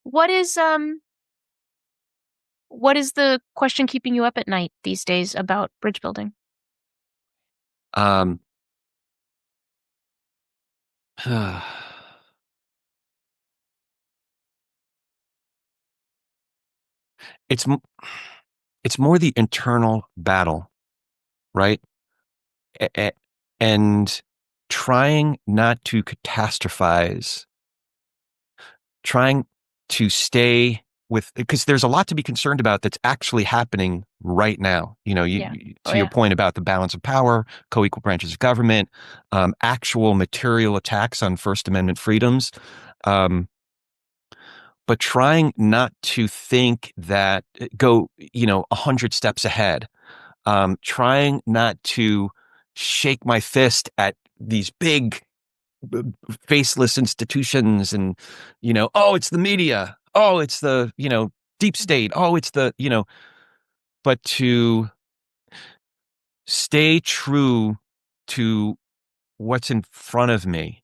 what is the question keeping you up at night these days about bridge building? It's more the internal battle, right? And trying not to catastrophize, trying to stay with, because there's a lot to be concerned about that's actually happening right now. To your point about the balance of power, co-equal branches of government, actual material attacks on First Amendment freedoms. But trying not to think that go, 100 steps ahead. Trying not to shake my fist at these big faceless institutions and, oh, it's the media. Oh, it's the, deep state. Oh, it's the, but to stay true to what's in front of me,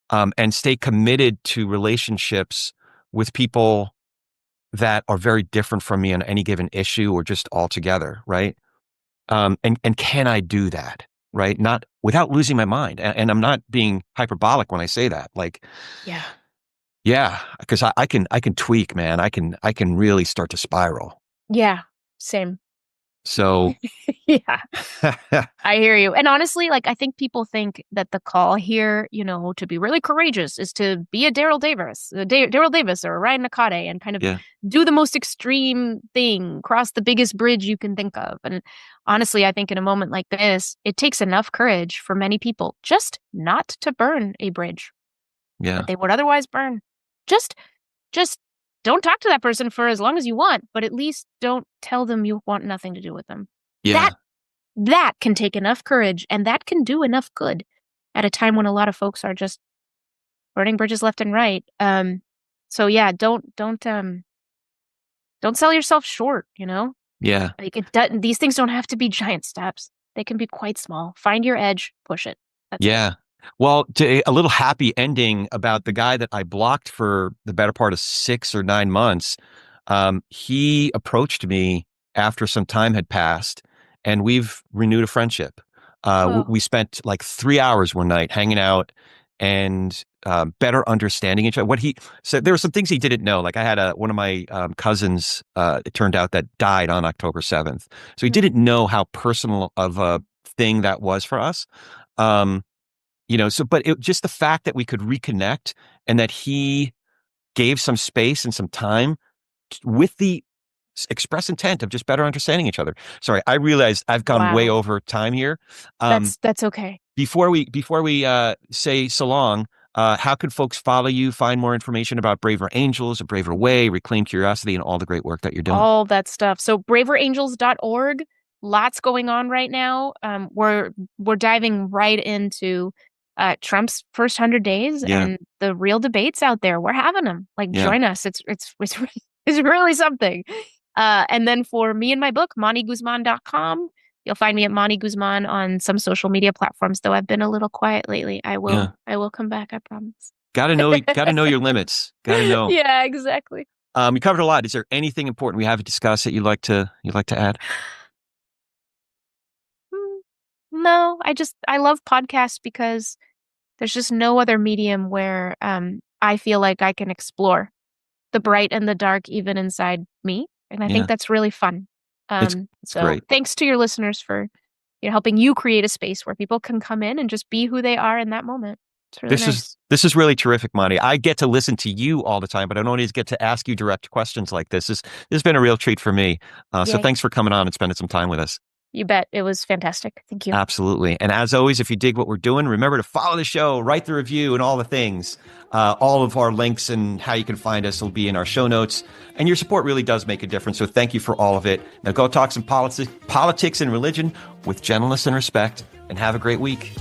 and stay committed to relationships with people that are very different from me on any given issue or just altogether, right? And can I do that, right? Not without losing my mind. And I'm not being hyperbolic when I say that. Like, yeah, because I can tweak, man. I can really start to spiral. Yeah, same. So yeah, I hear you. And honestly, like, I think people think that the call here, to be really courageous is to be a Daryl Davis or a Ryan Nakade and kind of do the most extreme thing, cross the biggest bridge you can think of. And honestly, I think in a moment like this, it takes enough courage for many people just not to burn a bridge that they would otherwise burn. Just don't talk to that person for as long as you want, but at least don't tell them you want nothing to do with them. Yeah. That can take enough courage, and that can do enough good at a time when a lot of folks are just burning bridges left and right. So yeah, don't sell yourself short, Yeah. Like these things don't have to be giant steps. They can be quite small. Find your edge, push it. That's it. Well, a little happy ending about the guy that I blocked for the better part of 6 or 9 months. He approached me after some time had passed, and we've renewed a friendship. We spent like 3 hours one night hanging out and better understanding each other. What he said, there were some things he didn't know. Like I had one of my cousins, it turned out, that died on October 7th. So he didn't know how personal of a thing that was for us. But just the fact that we could reconnect and that he gave some space and some time with the express intent of just better understanding each other. Sorry, I realized I've gone way over time here. That's okay. Before we say so long, how could folks follow you, find more information about Braver Angels, A Braver Way, Reclaim Curiosity, and all the great work that you're doing? All that stuff. So braverangels.org, lots going on right now. We're diving right into Trump's first 100 days and the real debates out there. We're having them. Like, join us. It's really something. And then for me and my book, MoniGuzman.com, you'll find me at Moni Guzman on some social media platforms, though I've been a little quiet lately. I will come back, I promise. Gotta know your limits. Gotta know. Yeah, exactly. We covered a lot. Is there anything important we haven't discussed that you'd like to add? No, I love podcasts because there's just no other medium where I feel like I can explore the bright and the dark even inside me. And I think that's really fun. It's so great. Thanks to your listeners for helping you create a space where people can come in and just be who they are in that moment. It's really nice. This is really terrific, Moni. I get to listen to you all the time, but I don't always get to ask you direct questions like this. This has been a real treat for me. So thanks for coming on and spending some time with us. You bet. It was fantastic. Thank you. Absolutely. And as always, if you dig what we're doing, remember to follow the show, write the review, and all the things. All of our links and how you can find us will be in our show notes. And your support really does make a difference. So thank you for all of it. Now go talk some politics and religion with gentleness and respect, and have a great week.